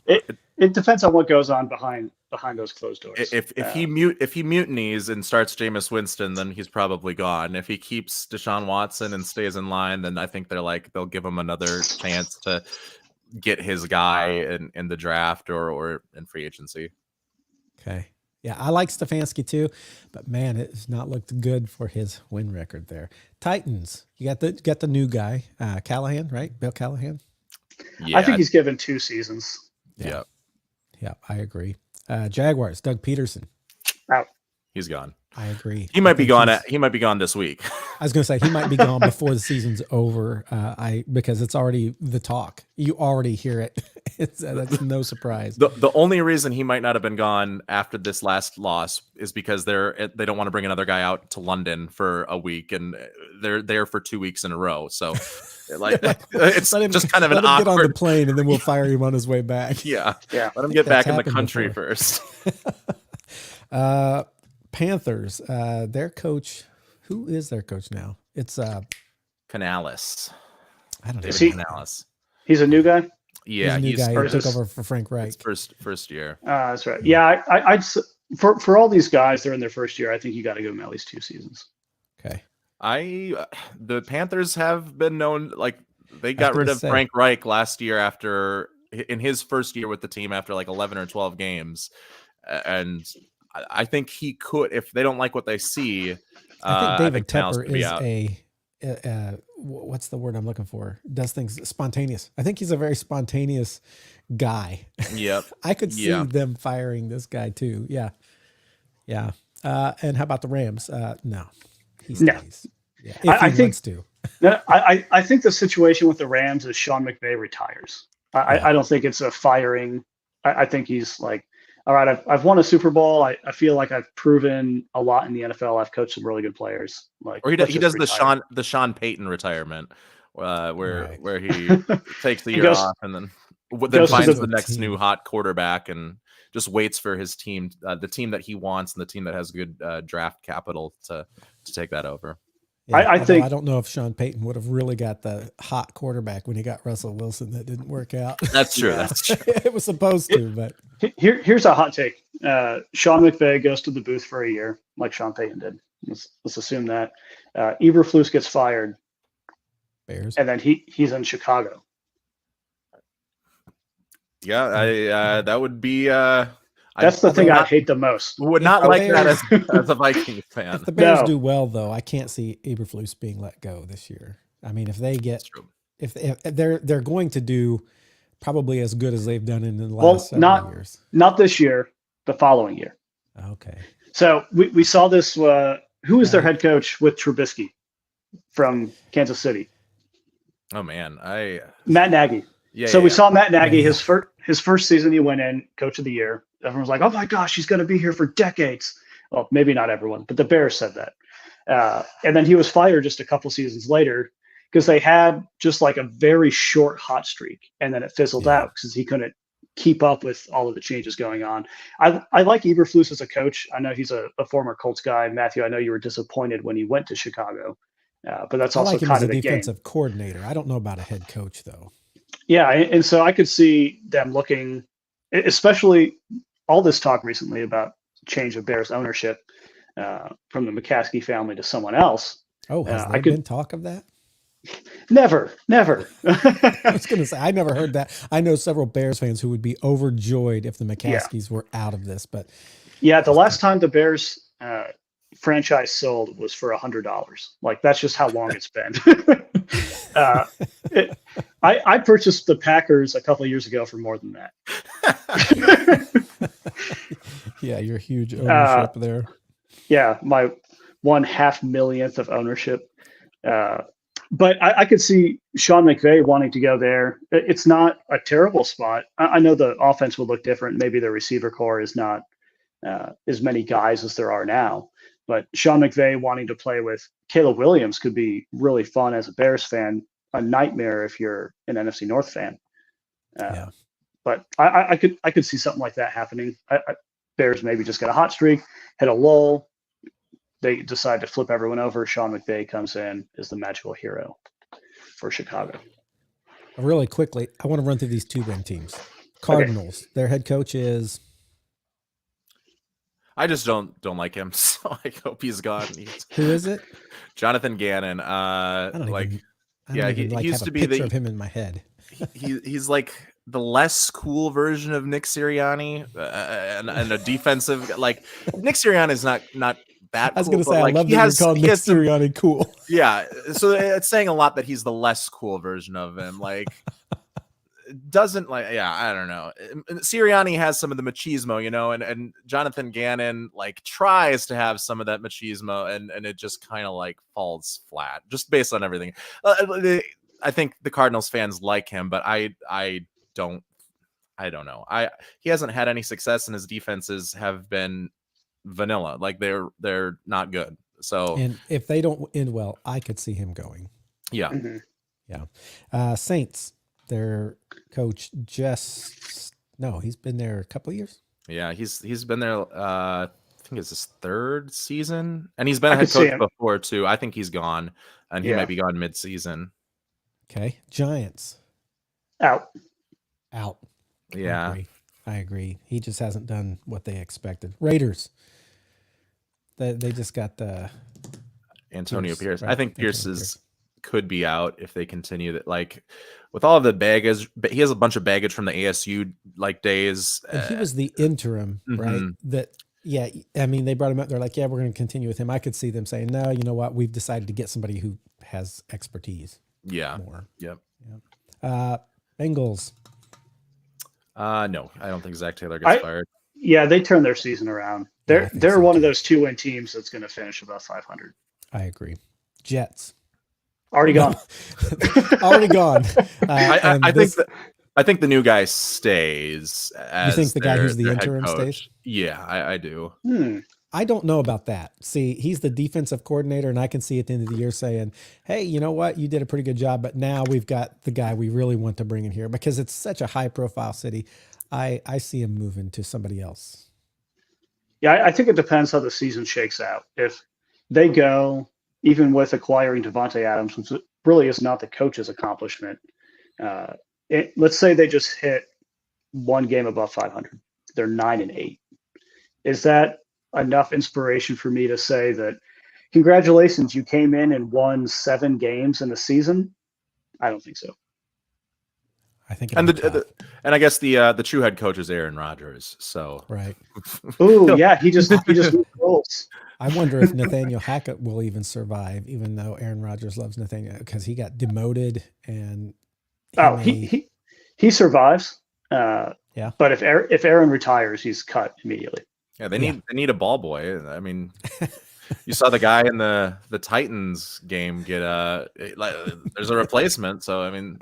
It depends on what goes on behind those closed doors. If he mutinies and starts Jameis Winston, then he's probably gone. If he keeps Deshaun Watson and stays in line, then I think they'll give him another chance to get his guy in the draft or in free agency. Okay. Yeah, I like Stefanski too, but man, it has not looked good for his win record there. Titans, you got the new guy, Callahan, right? Bill Callahan. Yeah, I think he's given 2 seasons. Yeah, I agree. Jaguars, Doug Peterson. Out. He's gone. I agree. He might be gone. He might be gone this week. I was going to say he might be gone before the season's over. Because it's already the talk. You already hear it. That's no surprise. The only reason he might not have been gone after this last loss is because they don't want to bring another guy out to London for a week, and they're there for 2 weeks in a row. So, it's just kind of an awkward. Get on the plane, and then we'll fire him on his way back. Yeah. Let him get back in the country first. Panthers, their coach. Who is their coach now? It's Canales. I don't know. Canales. He's a new guy. Yeah, he's a new guy. He took over for Frank Reich. First year. That's right. Yeah, I'd for all these guys, they're in their first year. I think you got to give them at least 2 seasons. Okay. The Panthers have been known, like, they got rid of Frank Reich last year in his first year with the team after like 11 or 12 games, and I think he could, if they don't like what they see. I think David Tepper is what's the word I'm looking for? Does things spontaneous. I think he's a very spontaneous guy. Yep. I could see them firing this guy too. Yeah. Yeah. And how about the Rams? No. He stays. Yeah. If he wants to. I think the situation with the Rams is Sean McVay retires. I don't think it's a firing. I think he's like, all right, I've won a Super Bowl. I feel like I've proven a lot in the NFL. I've coached some really good players. Like, or he does the Sean Payton retirement, where he takes the year off and then finds the next new hot quarterback and just waits for his team, the team that he wants and the team that has good draft capital to take that over. Yeah, I think I don't know if Sean Payton would have really got the hot quarterback when he got Russell Wilson. That didn't work out. That's true. Yeah. That's true. It was supposed to, but here's a hot take. Sean McVay goes to the booth for a year, like Sean Payton did. Let's assume that. Eberflus gets fired, Bears. and then he's in Chicago. Yeah, that would be. That's the thing I hate the most. Would not like that as a Vikings fan. If the Bears No. do well, though, I can't see Eberflus being let go this year. I mean, if they get, if they're going to do probably as good as they've done in the last several years. Not this year, the following year. Okay. So we saw this. Who is their head coach with Trubisky from Kansas City? Oh man, Matt Nagy. Yeah. So we saw Matt Nagy, Yeah. his first season he went in, coach of the year. Everyone was like, oh my gosh, he's going to be here for decades. Well, maybe not everyone, but the Bears said that. And then he was fired just a couple seasons later because they had just like a very short hot streak. And then it fizzled out because he couldn't keep up with all of the changes going on. I like Eberflus as a coach. I know he's a former Colts guy. Matthew, I know you were disappointed when he went to Chicago. But that's I also like him kind as of a the defensive game. coordinator. I don't know about a head coach, though. Yeah, and so I could see them looking, especially all this talk recently about change of Bears ownership from the McCaskey family to someone else. Oh, has there been talk of that? Never. I was going to say, I never heard that. I know several Bears fans who would be overjoyed if the McCaskies were out of this, but yeah, the last time the Bears franchise sold was for $100. Like that's just how long it's been. I purchased the Packers a couple of years ago for more than that. Yeah, your huge ownership there. Yeah, my 1/2 millionth of ownership. But I could see Sean McVay wanting to go there. It's not a terrible spot. I know the offense would look different. Maybe the receiver core is not as many guys as there are now. But Sean McVay wanting to play with Caleb Williams could be really fun as a Bears fan. A nightmare if you're an NFC North fan. But I could see something like that happening. Bears maybe just get a hot streak, hit a lull. They decide to flip everyone over. Sean McVay comes in as the magical hero for Chicago. Really quickly, I want to run through these 2-win teams. Cardinals, their head coach is. I just don't like him, so I hope he's gone. Who is it? Jonathan Gannon. He used to be picture of him in my head. he's like the less cool version of Nick Sirianni, and a defensive like Nick Sirianni is not that. I was cool, going to say, like, I love that you're calling Nick Sirianni cool. Yeah, so it's saying a lot that he's the less cool version of him. Like, doesn't like, yeah, I don't know. Sirianni has some of the machismo, and Jonathan Gannon like tries to have some of that machismo, and it just kind of like falls flat just based on everything. I think the Cardinals fans like him, but I don't know. He hasn't had any success, and his defenses have been vanilla. Like they're not good. So, and if they don't end well, I could see him going. Yeah. Mm-hmm. Yeah. Saints, their coach he's been there a couple of years. Yeah, he's been there. I think it's his 3rd season, and he's been a head coach before too. I think he's gone, and he might be gone mid-season. Okay, Giants out. Yeah, I agree. He just hasn't done what they expected. Raiders, they just got the Antonio Pierce. Right? I think Pierce could be out if they continue that. Like with all of the baggage, but he has a bunch of baggage from the ASU like days. And he was the interim, right? That I mean, they brought him up. They're like, yeah, we're going to continue with him. I could see them saying, no, you know what? We've decided to get somebody who has expertise. Yeah. More. Yep. Bengals. No, I don't think Zach Taylor gets fired. Yeah, they turned their season around. They're one of those 2-win teams that's going to finish above 500. I agree. Jets. Already gone. Already gone. I think the new guy stays. You think the guy who's the interim stays? Yeah, I do. I don't know about that. See, he's the defensive coordinator, and I can see at the end of the year saying, hey, you know what? You did a pretty good job, but now we've got the guy we really want to bring in here because it's such a high-profile city. I see him moving to somebody else. Yeah, I think it depends how the season shakes out. If they go, even with acquiring Devontae Adams, which really is not the coach's accomplishment, let's say they just hit one game above 500. They're 9-8. Is that enough inspiration for me to say that, congratulations, you came in and won 7 games in the season? I don't think so. I think, and and I guess the true head coach is Aaron Rodgers. So right. Oh yeah, he just moved roles. I wonder if Nathaniel Hackett will even survive, even though Aaron Rodgers loves Nathaniel, because he got demoted and he survives. Yeah. But if Aaron retires, he's cut immediately. Yeah, they need a ball boy. I mean, you saw the guy in the Titans game get there's a replacement. So I mean,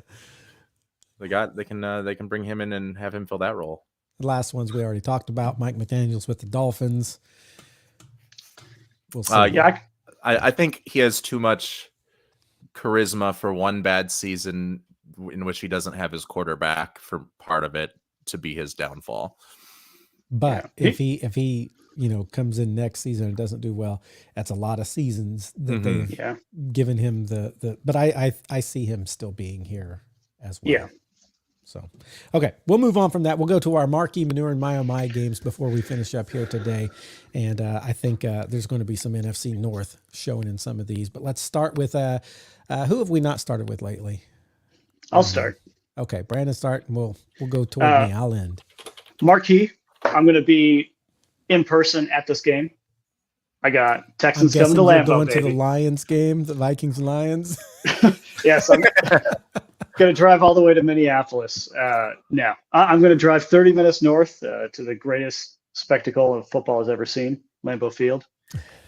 they can bring him in and have him fill that role. The last ones we already talked about. Mike McDaniels with the Dolphins. We'll see. I think he has too much charisma for one bad season in which he doesn't have his quarterback for part of it to be his downfall. But if he comes in next season and doesn't do well, that's a lot of seasons that they've given him but I see him still being here as well. Yeah. So, okay, we'll move on from that. We'll go to our marquee manure and my games before we finish up here today. And I think there's going to be some NFC North showing in some of these. But let's start with who have we not started with lately? I'll start. Okay, Brandon, start, and we'll go toward me. I'll end. Marquee, I'm going to be in person at this game. I got Texans coming to Lambeau, going baby. to the Lions game, the Vikings Lions. Yes, I'm going to drive all the way to Minneapolis. No, I'm going to drive 30 minutes north to the greatest spectacle of football has ever seen, Lambeau Field.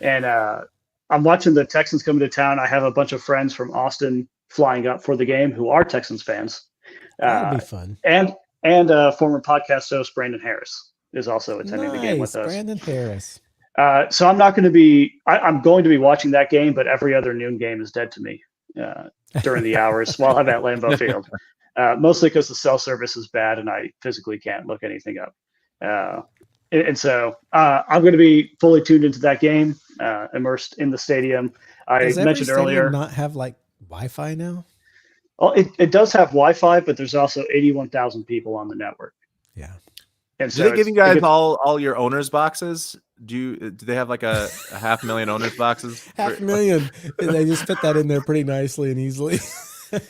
And I'm watching the Texans coming to town. I have a bunch of friends from Austin flying up for the game who are Texans fans. That'll be fun. And former podcast host Brandon Harris is also attending the game with us. Brandon Harris. So I'm not going to be. I'm going to be watching that game, but every other noon game is dead to me during the hours while I'm at Lambeau Field. Mostly because the cell service is bad and I physically can't look anything up. And so I'm going to be fully tuned into that game, immersed in the stadium. Does every mentioned earlier not have like Wi-Fi now? Well, it does have Wi-Fi, but there's also 81,000 people on the network. Yeah. And so do they give you guys all your owners boxes? Do they have like a 500,000 owners boxes? 500,000. They just fit that in there pretty nicely and easily.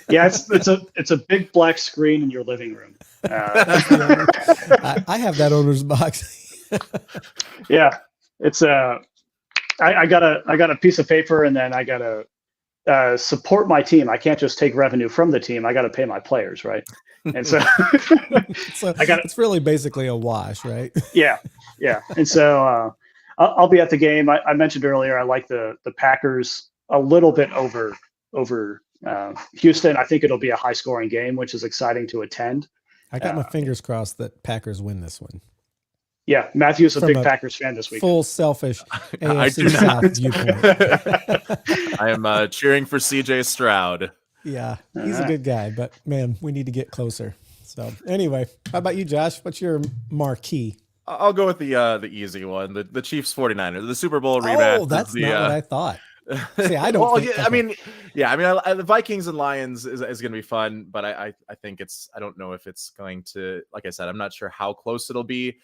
Yeah, it's a big black screen in your living room. I have that owner's box. Yeah, it's I got a piece of paper, and then I got to support my team. I can't just take revenue from the team. I got to pay my players, right? And so, it's really basically a wash, right? Yeah. And so I'll be at the game. I mentioned earlier I like the Packers a little bit over Houston. I think it'll be a high scoring game, which is exciting to attend. I got my fingers crossed that Packers win this one. Yeah, Matthew's a big Packers fan this week. Full selfish AFC South viewpoint. I am cheering for CJ Stroud. Yeah, he's a good guy, but man, we need to get closer. So anyway, how about you, Josh? What's your marquee? I'll go with the easy one, the Chiefs 49ers, the Super Bowl rematch. Oh, that's not what I thought. See, I don't. Well, the Vikings and Lions is going to be fun, but I think I don't know if it's going to. Like I said, I'm not sure how close it'll be.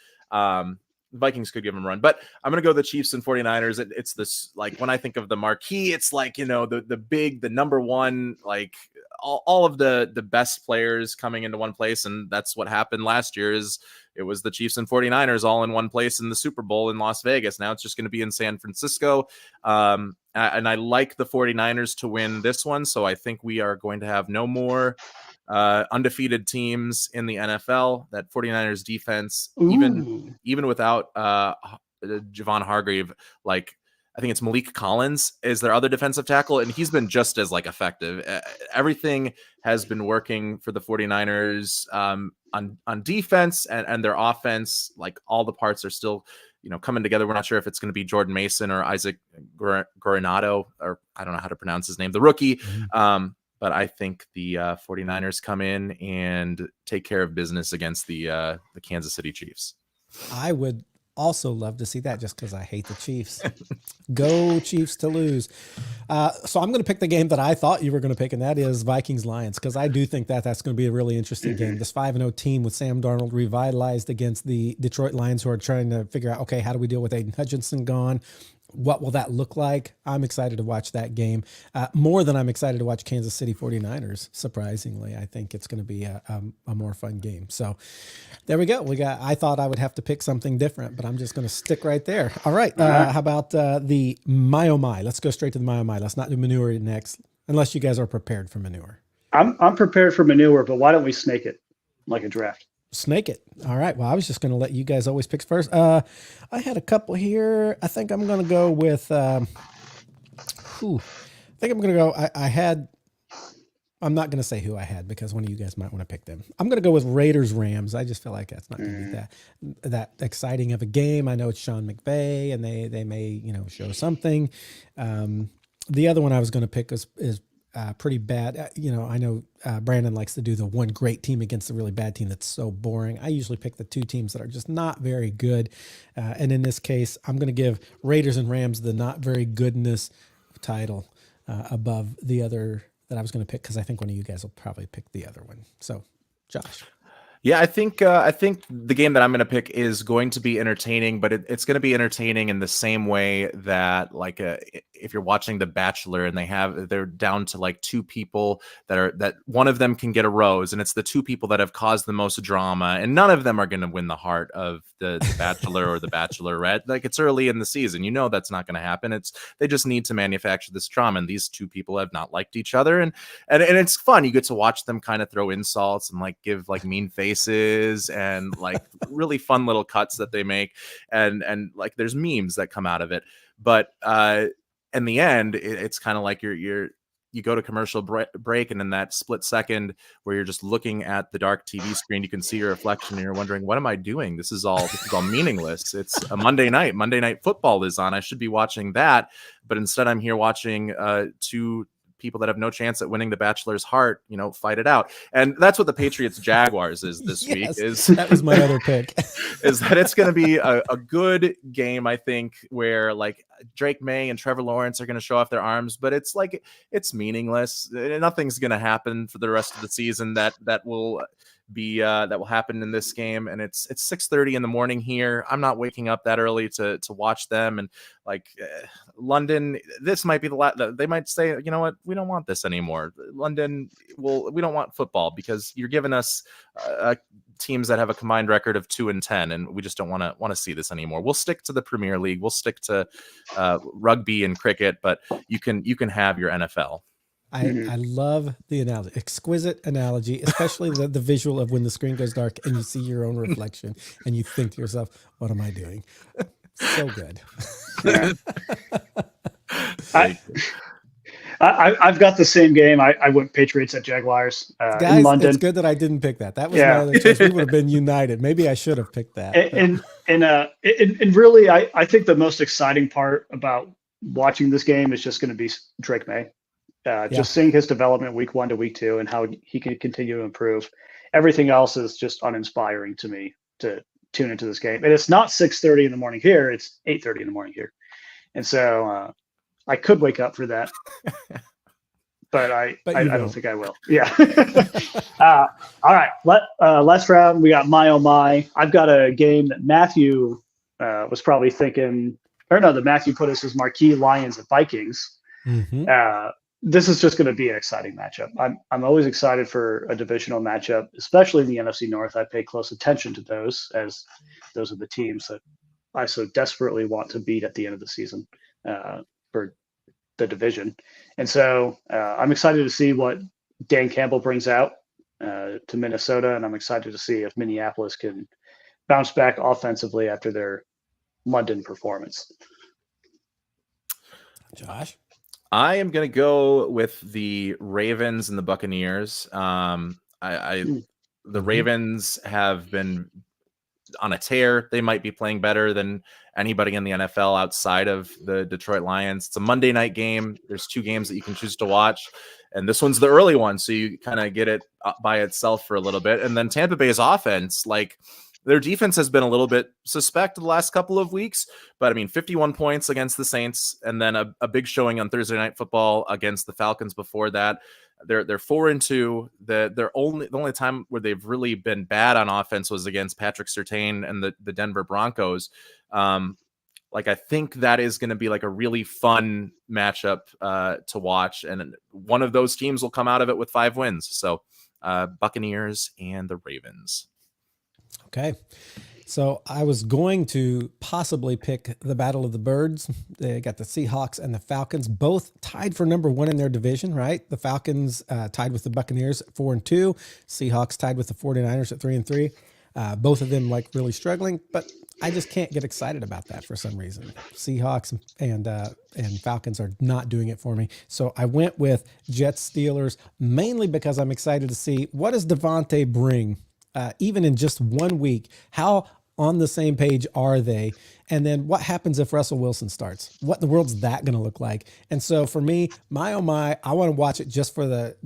The Vikings could give them a run, but I'm going to go the Chiefs and 49ers. It's this, like, when I think of the marquee, it's like, the number one, like all of the best players coming into one place. And that's what happened last year. It was the Chiefs and 49ers all in one place in the Super Bowl in Las Vegas. Now it's just going to be in San Francisco. And I like the 49ers to win this one. So I think we are going to have no more undefeated teams in the NFL. That 49ers defense, even without Javon Hargrave, like, I think it's Malik Collins is their other defensive tackle, and he's been just as effective. Everything has been working for the 49ers on defense and their offense. Like, all the parts are still coming together. We're not sure if it's going to be Jordan Mason or Isaac Granado, or I don't know how to pronounce his name, the rookie. but I think the 49ers come in and take care of business against the Kansas City Chiefs. I would also love to see that just because I hate the Chiefs. Go Chiefs to lose. So I'm going to pick the game that I thought you were going to pick, and that is Vikings-Lions, because I do think that that's going to be a really interesting game. This 5-0 team with Sam Darnold revitalized against the Detroit Lions, who are trying to figure out, okay, how do we deal with Aiden Hutchinson gone? What will that look like? I'm excited to watch that game more than I'm excited to watch Kansas City 49ers. Surprisingly, I think it's going to be a more fun game. So there we go. I thought I would have to pick something different, but I'm just going to stick right there. All right. How about the My Oh My? Let's go straight to the My Oh My. Let's not do manure next, unless you guys are prepared for manure. I'm prepared for manure, but why don't we snake it like a draft? Snake it. All right. Well, I was just going to let you guys always pick first. I had a couple here. I think I'm going to go with. I'm going to go. I'm not going to say who I had because one of you guys might want to pick them. I'm going to go with Raiders Rams. I just feel like that's not going to be that exciting of a game. I know it's Sean McVay, and they may show something. The other one I was going to pick is pretty bad. I know Brandon likes to do the one great team against a really bad team that's so boring. I usually pick the two teams that are just not very good. And in this case, I'm going to give Raiders and Rams the not very goodness title above the other that I was going to pick, because I think one of you guys will probably pick the other one. So, Josh. Yeah, I think the game that I'm going to pick is going to be entertaining, but it's going to be entertaining in the same way that if you're watching The Bachelor and they're down to like two people that one of them can get a rose, and it's the two people that have caused the most drama, and none of them are going to win the heart of the Bachelor or the Bachelorette. Like, it's early in the season, that's not going to happen. They just need to manufacture this drama, and these two people have not liked each other, and it's fun. You get to watch them kind of throw insults and like give like mean faces and like really fun little cuts that they make, and like there's memes that come out of it. But in the end, it's kind of like you go to commercial break, and in that split second where you're just looking at the dark TV screen, you can see your reflection, and you're wondering, what am I doing? This is all meaningless. It's a Monday night football is on. I should be watching that, but instead I'm here watching two people that have no chance at winning the Bachelor's heart, fight it out. And that's what the Patriots Jaguars is this week. That was my other pick. Is that it's going to be a good game, I think, where like Drake May and Trevor Lawrence are going to show off their arms, but it's meaningless. Nothing's going to happen for the rest of the season that will happen in this game. And it's 6:30 in the morning here. I'm not waking up that early to watch them. And like London, this might be they might say, you know what, we don't want this anymore. London, we don't want football because you're giving us teams that have a combined record of 2-10, and we just don't want to see this anymore. We'll stick to the Premier League. We'll stick to rugby and cricket, but you can have your NFL. I love the analogy, exquisite analogy, especially the visual of when the screen goes dark and you see your own reflection and you think to yourself, what am I doing? So good. Yeah. I've got the same game. I went Patriots at Jaguars Guys, in London. It's good that I didn't pick that. That was my other choice. We would have been united. Maybe I should have picked that. And really, I think the most exciting part about watching this game is just going to be Drake May. Just seeing his development week 1 to week 2 and how he can continue to improve. Everything else is just uninspiring to me to tune into this game. And it's not 6:30 in the morning here. It's 8:30 in the morning here. And so I could wake up for that, but I don't think I will. Yeah. All right. Last round, we got My Oh My. I've got a game that Matthew was probably thinking, that Matthew put as his marquee, Lions and Vikings. Mm-hmm. This is just going to be an exciting matchup. I'm always excited for a divisional matchup, especially in the NFC North. I pay close attention to those, as those are the teams that I so desperately want to beat at the end of the season for the division. And so I'm excited to see what Dan Campbell brings out to Minnesota, and I'm excited to see if Minneapolis can bounce back offensively after their London performance. Josh? I am going to go with the Ravens and the Buccaneers. The Ravens have been on a tear. They might be playing better than anybody in the NFL outside of the Detroit Lions. It's a Monday night game. There's 2 games that you can choose to watch. and this one's the early one, so you kind of get it by itself for a little bit. And then Tampa Bay's offense, like, their defense has been a little bit suspect the last couple of weeks, but I mean, 51 points against the Saints, and then a big showing on Thursday Night Football against the Falcons before that. They're 4-2. The only time where they've really been bad on offense was against Patrick Surtain and the Denver Broncos. Like, I think that is going to be like a really fun matchup to watch, and one of those teams will come out of it with 5 wins. So Buccaneers and the Ravens. Okay. So I was going to possibly pick the Battle of the Birds. They got the Seahawks and the Falcons, both tied for number 1 in their division, right? The Falcons tied with the Buccaneers at 4-2. Seahawks tied with the 49ers at 3-3. Both of them like really struggling, but I just can't get excited about that for some reason. Seahawks and Falcons are not doing it for me. So I went with Jets Steelers, mainly because I'm excited to see what does Devontae bring, even in just 1 week. How on the same page are they? And then what happens if Russell Wilson starts? What in the world's that going to look like? And so for me, my oh my, I want to watch it just for the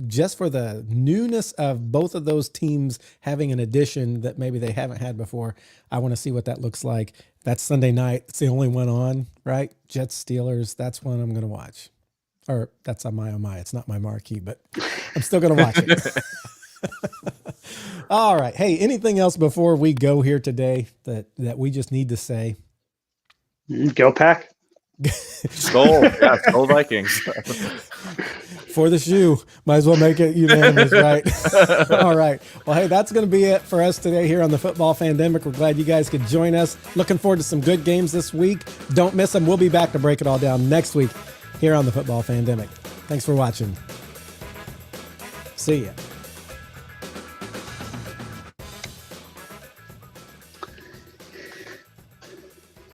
newness of both of those teams having an addition that maybe they haven't had before. I want to see what that looks like. That's Sunday night. It's the only one on, right? Jets Steelers. That's one I'm going to watch. Or that's on my oh my. It's not my marquee, but I'm still going to watch it. All right. Hey, anything else before we go here today that we just need to say? Go Pack. Skull. Yeah, Skull Vikings. For the shoe. Might as well make it unanimous, right? All right. Well, hey, that's going to be it for us today here on the Football Fandemic. We're glad you guys could join us. Looking forward to some good games this week. Don't miss them. We'll be back to break it all down next week here on the Football Fandemic. Thanks for watching. See ya.